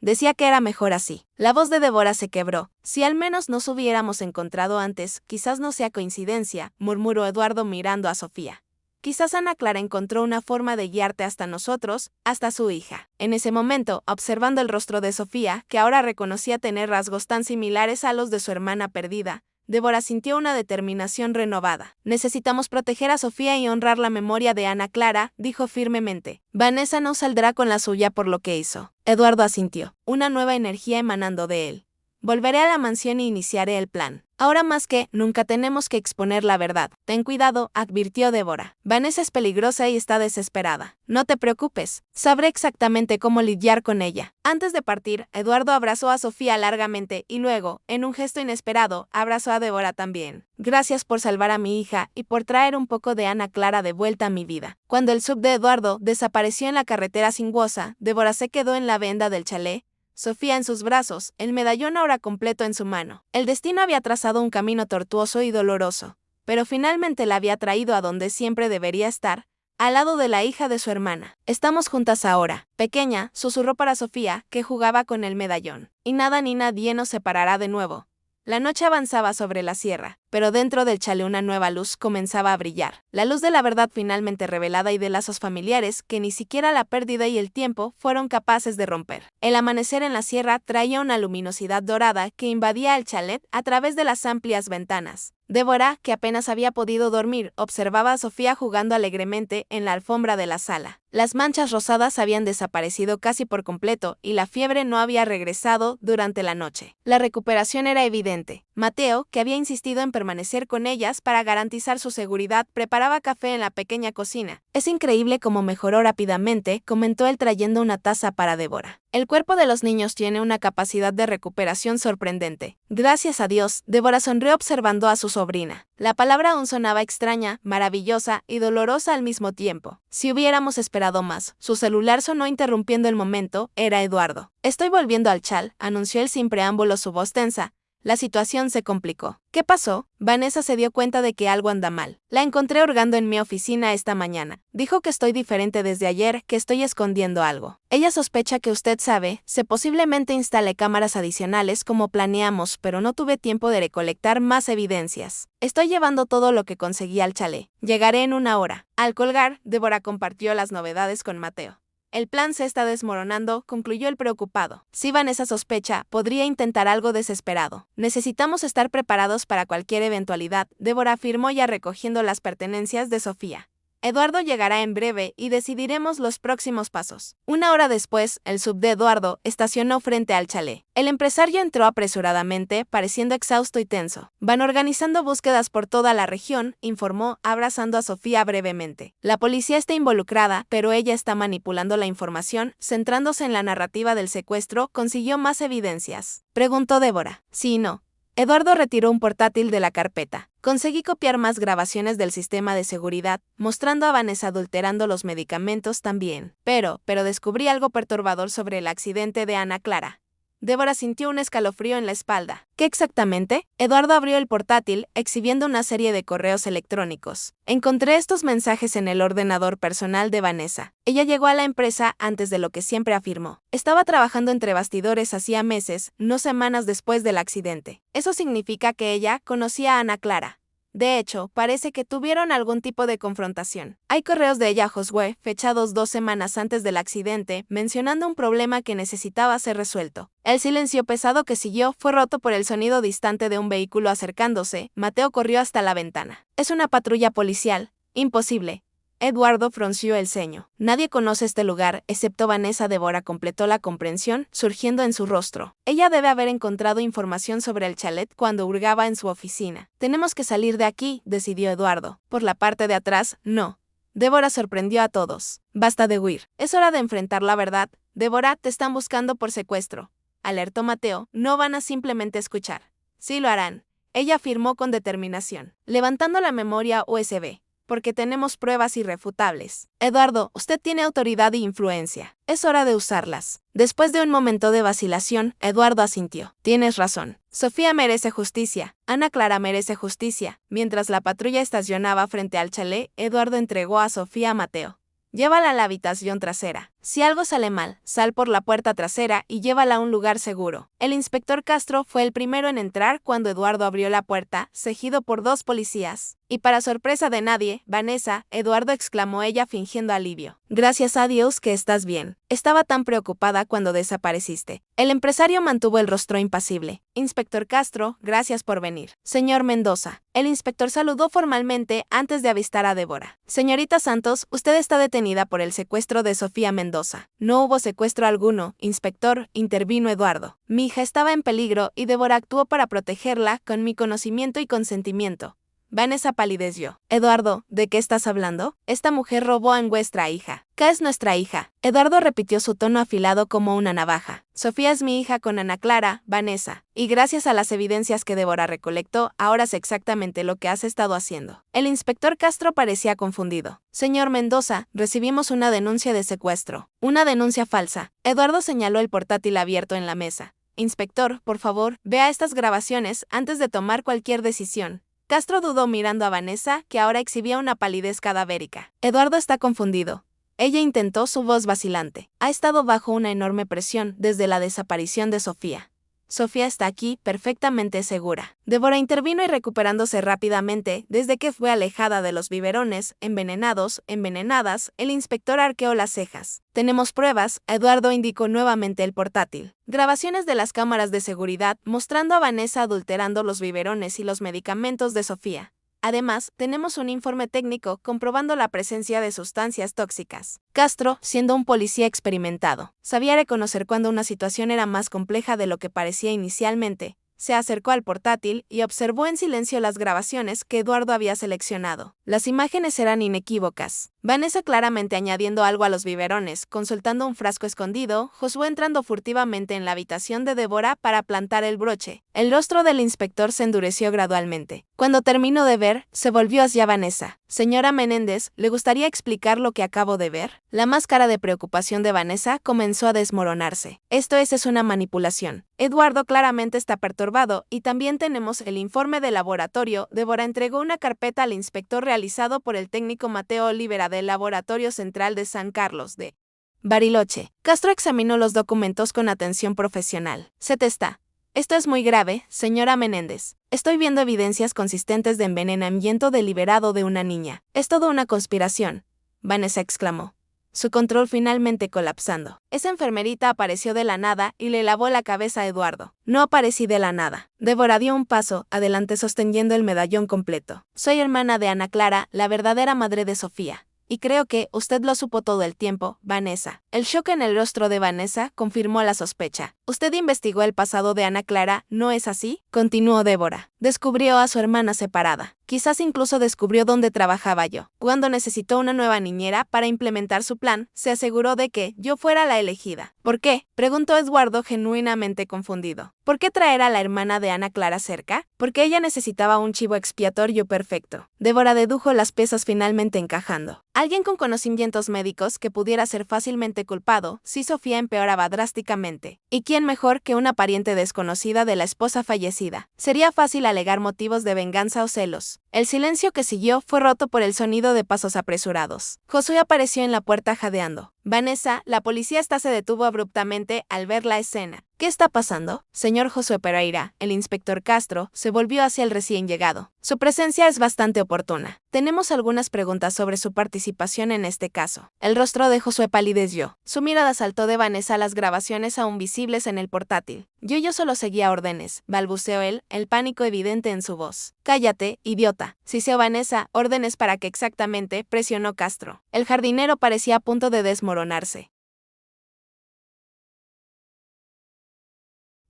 Decía que era mejor así». La voz de Débora se quebró. «Si al menos nos hubiéramos encontrado antes, quizás no sea coincidencia», murmuró Eduardo mirando a Sofía. «Quizás Ana Clara encontró una forma de guiarte hasta nosotros, hasta su hija». En ese momento, observando el rostro de Sofía, que ahora reconocía tener rasgos tan similares a los de su hermana perdida, Débora sintió una determinación renovada. «Necesitamos proteger a Sofía y honrar la memoria de Ana Clara», dijo firmemente. «Vanessa no saldrá con la suya por lo que hizo». Eduardo asintió, una nueva energía emanando de él. «Volveré a la mansión y iniciaré el plan. Ahora más que nunca tenemos que exponer la verdad». «Ten cuidado», advirtió Débora. «Vanessa es peligrosa y está desesperada». «No te preocupes, sabré exactamente cómo lidiar con ella». Antes de partir, Eduardo abrazó a Sofía largamente y luego, en un gesto inesperado, abrazó a Débora también. «Gracias por salvar a mi hija y por traer un poco de Ana Clara de vuelta a mi vida». Cuando el sub de Eduardo desapareció en la carretera sinuosa, Débora se quedó en la venda del chalet, Sofía en sus brazos, el medallón ahora completo en su mano. El destino había trazado un camino tortuoso y doloroso, pero finalmente la había traído a donde siempre debería estar, al lado de la hija de su hermana. «Estamos juntas ahora, pequeña», susurró para Sofía, que jugaba con el medallón. «Y nada ni nadie nos separará de nuevo». La noche avanzaba sobre la sierra, pero dentro del chalet una nueva luz comenzaba a brillar. La luz de la verdad finalmente revelada y de lazos familiares que ni siquiera la pérdida y el tiempo fueron capaces de romper. El amanecer en la sierra traía una luminosidad dorada que invadía el chalet a través de las amplias ventanas. Débora, que apenas había podido dormir, observaba a Sofía jugando alegremente en la alfombra de la sala. Las manchas rosadas habían desaparecido casi por completo y la fiebre no había regresado durante la noche. La recuperación era evidente. Mateo, que había insistido en permanecer con ellas para garantizar su seguridad, preparaba café en la pequeña cocina. «Es increíble cómo mejoró rápidamente», comentó él trayendo una taza para Débora. «El cuerpo de los niños tiene una capacidad de recuperación sorprendente». «Gracias a Dios», Débora sonrió observando a su sobrina. La palabra aún sonaba extraña, maravillosa y dolorosa al mismo tiempo. «Si hubiéramos esperado más». Su celular sonó interrumpiendo el momento. Era Eduardo. «Estoy volviendo al chal», anunció él sin preámbulo, su voz tensa. La situación se complicó. «¿Qué pasó?» Vanessa se dio cuenta de que algo anda mal. «La encontré hurgando en mi oficina esta mañana. Dijo que estoy diferente desde ayer, que estoy escondiendo algo. Ella sospecha que usted sabe, se posiblemente instale cámaras adicionales como planeamos, pero no tuve tiempo de recolectar más evidencias. Estoy llevando todo lo que conseguí al chalet. Llegaré en una hora». Al colgar, Débora compartió las novedades con Mateo. «El plan se está desmoronando», concluyó el preocupado. «Si Vanessa sospecha, podría intentar algo desesperado. Necesitamos estar preparados para cualquier eventualidad», Débora afirmó, ya recogiendo las pertenencias de Sofía. «Eduardo llegará en breve y decidiremos los próximos pasos». Una hora después, el sub de Eduardo estacionó frente al chalet. El empresario entró apresuradamente, pareciendo exhausto y tenso. «Van organizando búsquedas por toda la región», informó, abrazando a Sofía brevemente. «La policía está involucrada, pero ella está manipulando la información, centrándose en la narrativa del secuestro. ¿Consiguió más evidencias?», preguntó Débora. «Sí y no». Eduardo retiró un portátil de la carpeta. «Conseguí copiar más grabaciones del sistema de seguridad, mostrando a Vanessa adulterando los medicamentos también. Pero descubrí algo perturbador sobre el accidente de Ana Clara». Débora sintió un escalofrío en la espalda. ¿Qué exactamente? Eduardo abrió el portátil, exhibiendo una serie de correos electrónicos. Encontré estos mensajes en el ordenador personal de Vanessa. Ella llegó a la empresa antes de lo que siempre afirmó. Estaba trabajando entre bastidores hacía meses, no semanas después del accidente. Eso significa que ella conocía a Ana Clara. De hecho, parece que tuvieron algún tipo de confrontación. Hay correos de ella a Josué, fechados 2 semanas antes del accidente, mencionando un problema que necesitaba ser resuelto. El silencio pesado que siguió fue roto por el sonido distante de un vehículo acercándose. Mateo corrió hasta la ventana. Es una patrulla policial. Imposible. Eduardo frunció el ceño. Nadie conoce este lugar, excepto Vanessa. Débora completó la comprensión, surgiendo en su rostro. Ella debe haber encontrado información sobre el chalet cuando hurgaba en su oficina. Tenemos que salir de aquí, decidió Eduardo. Por la parte de atrás, no. Débora sorprendió a todos. Basta de huir. Es hora de enfrentar la verdad. Débora, te están buscando por secuestro. Alertó Mateo. No van a simplemente escuchar. Sí lo harán. Ella afirmó con determinación, levantando la memoria USB. Porque tenemos pruebas irrefutables. Eduardo, usted tiene autoridad e influencia. Es hora de usarlas. Después de un momento de vacilación, Eduardo asintió. Tienes razón. Sofía merece justicia. Ana Clara merece justicia. Mientras la patrulla estacionaba frente al chalet, Eduardo entregó a Sofía a Mateo. Llévala a la habitación trasera. Si algo sale mal, sal por la puerta trasera y llévala a un lugar seguro. El inspector Castro fue el primero en entrar cuando Eduardo abrió la puerta, seguido por 2 policías. Y para sorpresa de nadie, Vanessa, Eduardo, exclamó ella fingiendo alivio. Gracias a Dios que estás bien. Estaba tan preocupada cuando desapareciste. El empresario mantuvo el rostro impasible. Inspector Castro, gracias por venir. Señor Mendoza. El inspector saludó formalmente antes de avistar a Débora. Señorita Santos, usted está detenida por el secuestro de Sofía Mendoza. No hubo secuestro alguno, inspector, intervino Eduardo. Mi hija estaba en peligro y Débora actuó para protegerla con mi conocimiento y consentimiento. Vanessa palideció. Eduardo, ¿de qué estás hablando? Esta mujer robó a nuestra hija. ¿Qué es nuestra hija? Eduardo repitió su tono afilado como una navaja. Sofía es mi hija con Ana Clara, Vanessa. Y gracias a las evidencias que Débora recolectó, ahora sé exactamente lo que has estado haciendo. El inspector Castro parecía confundido. Señor Mendoza, recibimos una denuncia de secuestro. Una denuncia falsa. Eduardo señaló el portátil abierto en la mesa. Inspector, por favor, vea estas grabaciones antes de tomar cualquier decisión. Castro dudó mirando a Vanessa, que ahora exhibía una palidez cadavérica. Eduardo está confundido. Ella intentó su voz vacilante. Ha estado bajo una enorme presión desde la desaparición de Sofía. Sofía está aquí, perfectamente segura. Débora intervino y recuperándose rápidamente, desde que fue alejada de los biberones, envenenadas, el inspector arqueó las cejas. Tenemos pruebas, Eduardo indicó nuevamente el portátil. Grabaciones de las cámaras de seguridad mostrando a Vanessa adulterando los biberones y los medicamentos de Sofía. Además, tenemos un informe técnico comprobando la presencia de sustancias tóxicas. Castro, siendo un policía experimentado, sabía reconocer cuando una situación era más compleja de lo que parecía inicialmente. Se acercó al portátil y observó en silencio las grabaciones que Eduardo había seleccionado. Las imágenes eran inequívocas. Vanessa claramente añadiendo algo a los biberones, consultando un frasco escondido, Josué entrando furtivamente en la habitación de Débora para plantar el broche. El rostro del inspector se endureció gradualmente. Cuando terminó de ver, se volvió hacia Vanessa. Señora Menéndez, ¿le gustaría explicar lo que acabo de ver? La máscara de preocupación de Vanessa comenzó a desmoronarse. Esto es una manipulación. Eduardo claramente está perturbado y también tenemos el informe de laboratorio. Débora entregó una carpeta al inspector realizado por el técnico Mateo Olivera del Laboratorio Central de San Carlos de Bariloche. Castro examinó los documentos con atención profesional. Está. Esto es muy grave, señora Menéndez. Estoy viendo evidencias consistentes de envenenamiento deliberado de una niña. Es toda una conspiración, Vanessa exclamó. Su control finalmente colapsando. Esa enfermerita apareció de la nada y le lavó la cabeza a Eduardo. No aparecí de la nada. Débora dio un paso adelante sosteniendo el medallón completo. Soy hermana de Ana Clara, la verdadera madre de Sofía. Y creo que usted lo supo todo el tiempo, Vanessa. El shock en el rostro de Vanessa confirmó la sospecha. Usted investigó el pasado de Ana Clara, ¿no es así? Continuó Débora. Descubrió a su hermana separada. Quizás incluso descubrió dónde trabajaba yo. Cuando necesitó una nueva niñera para implementar su plan, se aseguró de que yo fuera la elegida. ¿Por qué?, preguntó Eduardo genuinamente confundido. ¿Por qué traer a la hermana de Ana Clara cerca? Porque ella necesitaba un chivo expiatorio perfecto. Débora dedujo las piezas finalmente encajando. Alguien con conocimientos médicos que pudiera ser fácilmente culpado si Sofía empeoraba drásticamente. ¿Y quién mejor que una pariente desconocida de la esposa fallecida? Sería fácil alegar motivos de venganza o celos. El silencio que siguió fue roto por el sonido de pasos apresurados. Josué apareció en la puerta jadeando. Vanessa, la policía se detuvo abruptamente al ver la escena. ¿Qué está pasando? Señor Josué Pereira, el inspector Castro, se volvió hacia el recién llegado. Su presencia es bastante oportuna. Tenemos algunas preguntas sobre su participación en este caso. El rostro de Josué palideció. Su mirada saltó de Vanessa a las grabaciones aún visibles en el portátil. Yo solo seguía órdenes, balbuceó él, el pánico evidente en su voz. Cállate, idiota. Siseó Vanessa, órdenes para qué exactamente, presionó Castro. El jardinero parecía a punto de desmoronarse.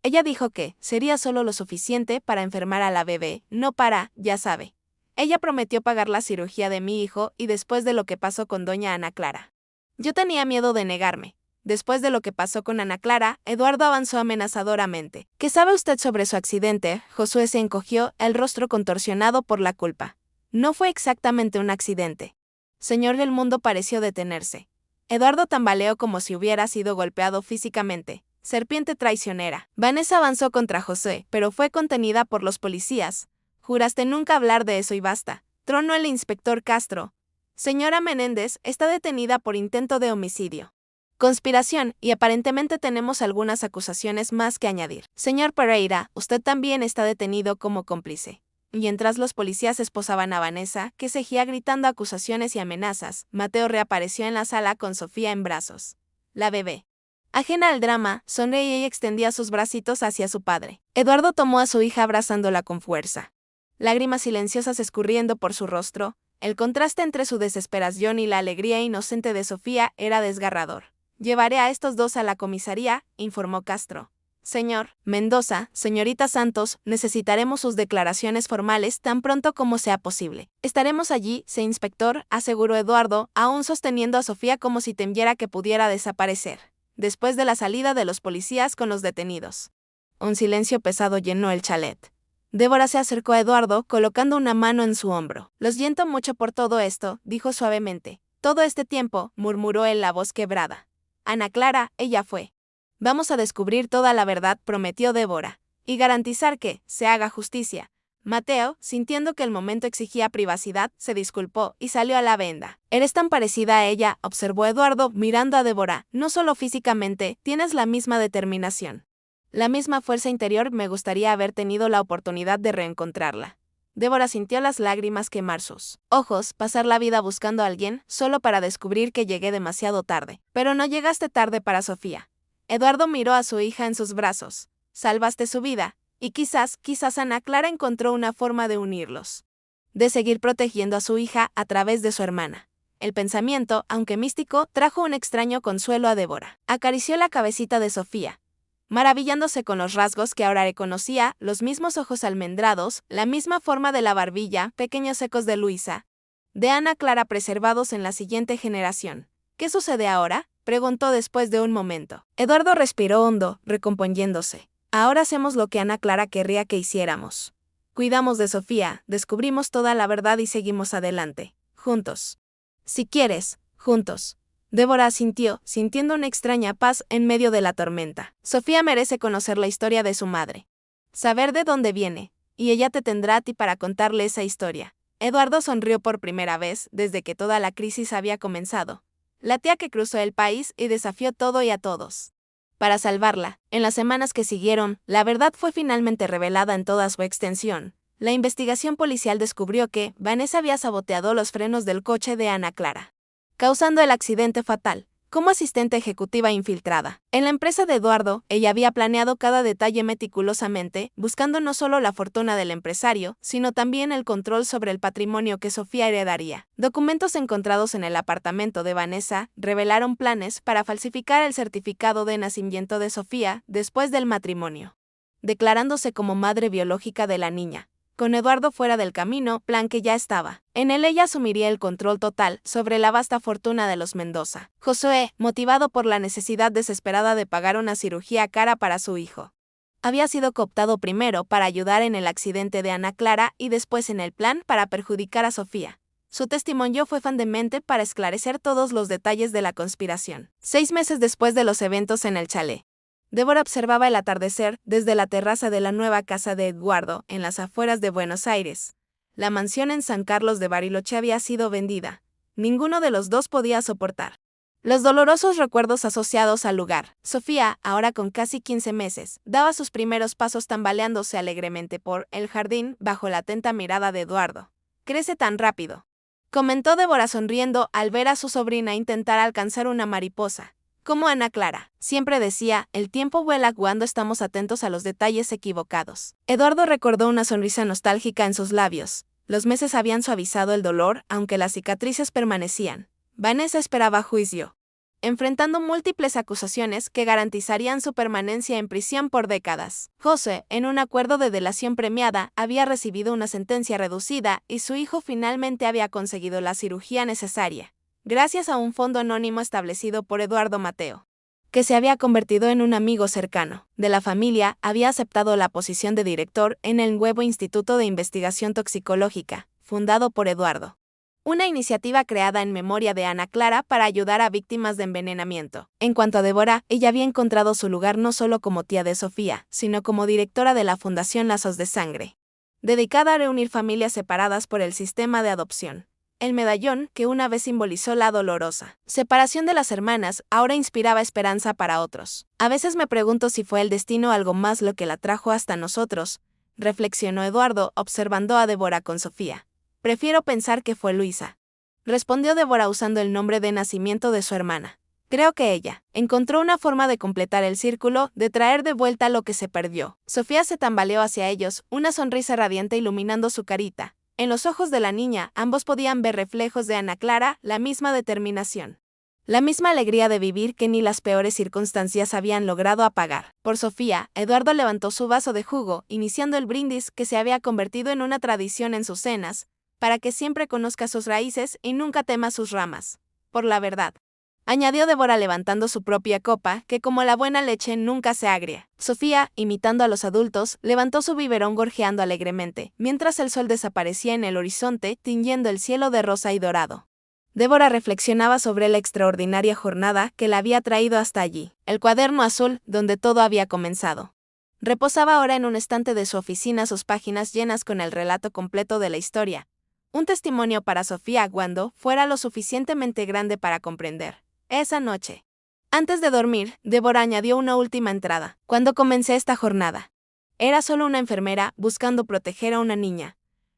Ella dijo que sería solo lo suficiente para enfermar a la bebé, no para, ya sabe. Ella prometió pagar la cirugía de mi hijo y después de lo que pasó con doña Ana Clara. Yo tenía miedo de negarme. Después de lo que pasó con Ana Clara, Eduardo avanzó amenazadoramente. ¿Qué sabe usted sobre su accidente? Josué se encogió, el rostro contorsionado por la culpa. No fue exactamente un accidente. Señor del Mundo pareció detenerse. Eduardo tambaleó como si hubiera sido golpeado físicamente. Serpiente traicionera. Vanessa avanzó contra José, pero fue contenida por los policías. Juraste nunca hablar de eso y basta. Tronó el inspector Castro. Señora Menéndez está detenida por intento de homicidio. Conspiración, y aparentemente tenemos algunas acusaciones más que añadir. Señor Pereira, usted también está detenido como cómplice. Mientras los policías esposaban a Vanessa, que seguía gritando acusaciones y amenazas, Mateo reapareció en la sala con Sofía en brazos. La bebé. Ajena al drama, sonreía y extendía sus bracitos hacia su padre. Eduardo tomó a su hija abrazándola con fuerza. Lágrimas silenciosas escurriendo por su rostro, el contraste entre su desesperación y la alegría inocente de Sofía era desgarrador. Llevaré a estos dos a la comisaría, informó Castro. Señor Mendoza, señorita Santos, necesitaremos sus declaraciones formales tan pronto como sea posible. Estaremos allí, inspector, aseguró Eduardo, aún sosteniendo a Sofía como si temiera que pudiera desaparecer. Después de la salida de los policías con los detenidos. Un silencio pesado llenó el chalet. Débora se acercó a Eduardo, colocando una mano en su hombro. Lo siento mucho por todo esto, dijo suavemente. Todo este tiempo, murmuró él la voz quebrada. Ana Clara, ella fue. Vamos a descubrir toda la verdad, prometió Débora, y garantizar que se haga justicia. Mateo, sintiendo que el momento exigía privacidad, se disculpó y salió a la venda. Eres tan parecida a ella, observó Eduardo, mirando a Débora. No solo físicamente, tienes la misma determinación. La misma fuerza interior. Me gustaría haber tenido la oportunidad de reencontrarla. Débora sintió las lágrimas quemar sus ojos, pasar la vida buscando a alguien, solo para descubrir que llegué demasiado tarde. Pero no llegaste tarde para Sofía. Eduardo miró a su hija en sus brazos. Salvaste su vida. Y quizás Ana Clara encontró una forma de unirlos. De seguir protegiendo a su hija a través de su hermana. El pensamiento, aunque místico, trajo un extraño consuelo a Débora. Acarició la cabecita de Sofía, maravillándose con los rasgos que ahora reconocía, los mismos ojos almendrados, la misma forma de la barbilla, pequeños ecos de Luisa, de Ana Clara preservados en la siguiente generación. ¿Qué sucede ahora?, preguntó después de un momento. Eduardo respiró hondo, recomponiéndose. Ahora hacemos lo que Ana Clara querría que hiciéramos. Cuidamos de Sofía, descubrimos toda la verdad y seguimos adelante. Juntos. Si quieres, juntos. Débora asintió, sintiendo una extraña paz en medio de la tormenta. Sofía merece conocer la historia de su madre. Saber de dónde viene, y ella te tendrá a ti para contarle esa historia. Eduardo sonrió por primera vez desde que toda la crisis había comenzado. La tía que cruzó el país y desafió todo y a todos. Para salvarla, en las semanas que siguieron, la verdad fue finalmente revelada en toda su extensión. La investigación policial descubrió que Vanessa había saboteado los frenos del coche de Ana Clara, causando el accidente fatal. Como asistente ejecutiva infiltrada en la empresa de Eduardo, ella había planeado cada detalle meticulosamente, buscando no solo la fortuna del empresario, sino también el control sobre el patrimonio que Sofía heredaría. Documentos encontrados en el apartamento de Vanessa revelaron planes para falsificar el certificado de nacimiento de Sofía después del matrimonio, declarándose como madre biológica de la niña, con Eduardo fuera del camino, plan que ya estaba. En él ella asumiría el control total sobre la vasta fortuna de los Mendoza. Josué, motivado por la necesidad desesperada de pagar una cirugía cara para su hijo, había sido cooptado primero para ayudar en el accidente de Ana Clara y después en el plan para perjudicar a Sofía. Su testimonio fue fundamental para esclarecer todos los detalles de la conspiración. 6 meses después de los eventos en el chalet, Débora observaba el atardecer desde la terraza de la nueva casa de Eduardo, en las afueras de Buenos Aires. La mansión en San Carlos de Bariloche había sido vendida. Ninguno de los dos podía soportar los dolorosos recuerdos asociados al lugar. Sofía, ahora con casi 15 meses, daba sus primeros pasos tambaleándose alegremente por el jardín bajo la atenta mirada de Eduardo. «Crece tan rápido», comentó Débora sonriendo al ver a su sobrina intentar alcanzar una mariposa. Como Ana Clara siempre decía, el tiempo vuela cuando estamos atentos a los detalles equivocados. Eduardo recordó una sonrisa nostálgica en sus labios. Los meses habían suavizado el dolor, aunque las cicatrices permanecían. Vanessa esperaba juicio, enfrentando múltiples acusaciones que garantizarían su permanencia en prisión por décadas. José, en un acuerdo de delación premiada, había recibido una sentencia reducida y su hijo finalmente había conseguido la cirugía necesaria, gracias a un fondo anónimo establecido por Eduardo Mateo, que se había convertido en un amigo cercano de la familia. Había aceptado la posición de director en el nuevo Instituto de Investigación Toxicológica, fundado por Eduardo, una iniciativa creada en memoria de Ana Clara para ayudar a víctimas de envenenamiento. En cuanto a Débora, ella había encontrado su lugar no solo como tía de Sofía, sino como directora de la Fundación Lazos de Sangre, dedicada a reunir familias separadas por el sistema de adopción. El medallón, que una vez simbolizó la dolorosa separación de las hermanas, ahora inspiraba esperanza para otros. A veces me pregunto si fue el destino algo más lo que la trajo hasta nosotros, reflexionó Eduardo, observando a Débora con Sofía. Prefiero pensar que fue Luisa, respondió Débora usando el nombre de nacimiento de su hermana. Creo que ella encontró una forma de completar el círculo, de traer de vuelta lo que se perdió. Sofía se tambaleó hacia ellos, una sonrisa radiante iluminando su carita. En los ojos de la niña, ambos podían ver reflejos de Ana Clara, la misma determinación, la misma alegría de vivir que ni las peores circunstancias habían logrado apagar. Por Sofía, Eduardo levantó su vaso de jugo, iniciando el brindis que se había convertido en una tradición en sus cenas, para que siempre conozca sus raíces y nunca tema sus ramas. Por la verdad, añadió Débora levantando su propia copa, que como la buena leche nunca se agria. Sofía, imitando a los adultos, levantó su biberón gorjeando alegremente, mientras el sol desaparecía en el horizonte, tiñendo el cielo de rosa y dorado. Débora reflexionaba sobre la extraordinaria jornada que la había traído hasta allí. El cuaderno azul, donde todo había comenzado, reposaba ahora en un estante de su oficina, sus páginas llenas con el relato completo de la historia. Un testimonio para Sofía cuando fuera lo suficientemente grande para comprender. Esa noche, antes de dormir, Débora añadió una última entrada. Cuando comencé esta jornada, era solo una enfermera buscando proteger a una niña.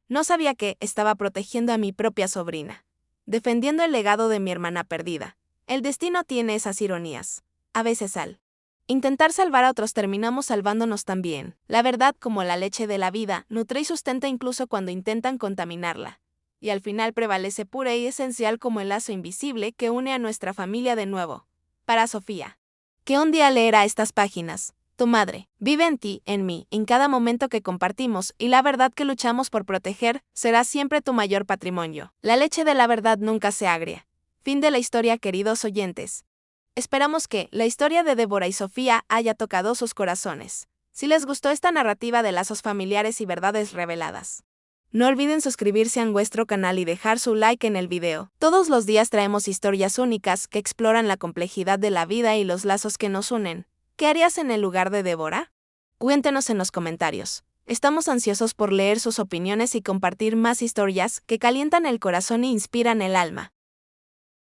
No sabía que estaba protegiendo a mi propia sobrina, defendiendo el legado de mi hermana perdida. El destino tiene esas ironías. A veces al intentar salvar a otros terminamos salvándonos también. La verdad, como la leche de la vida, nutre y sustenta incluso cuando intentan contaminarla. Y al final prevalece pura y esencial como el lazo invisible que une a nuestra familia de nuevo. Para Sofía, que un día leerá estas páginas. Tu madre vive en ti, en mí, en cada momento que compartimos, y la verdad que luchamos por proteger será siempre tu mayor patrimonio. La leche de la verdad nunca se agria. Fin de la historia, queridos oyentes. Esperamos que la historia de Débora y Sofía haya tocado sus corazones. Si les gustó esta narrativa de lazos familiares y verdades reveladas, no olviden suscribirse a nuestro canal y dejar su like en el video. Todos los días traemos historias únicas que exploran la complejidad de la vida y los lazos que nos unen. ¿Qué harías en el lugar de Débora? Cuéntenos en los comentarios. Estamos ansiosos por leer sus opiniones y compartir más historias que calientan el corazón e inspiran el alma.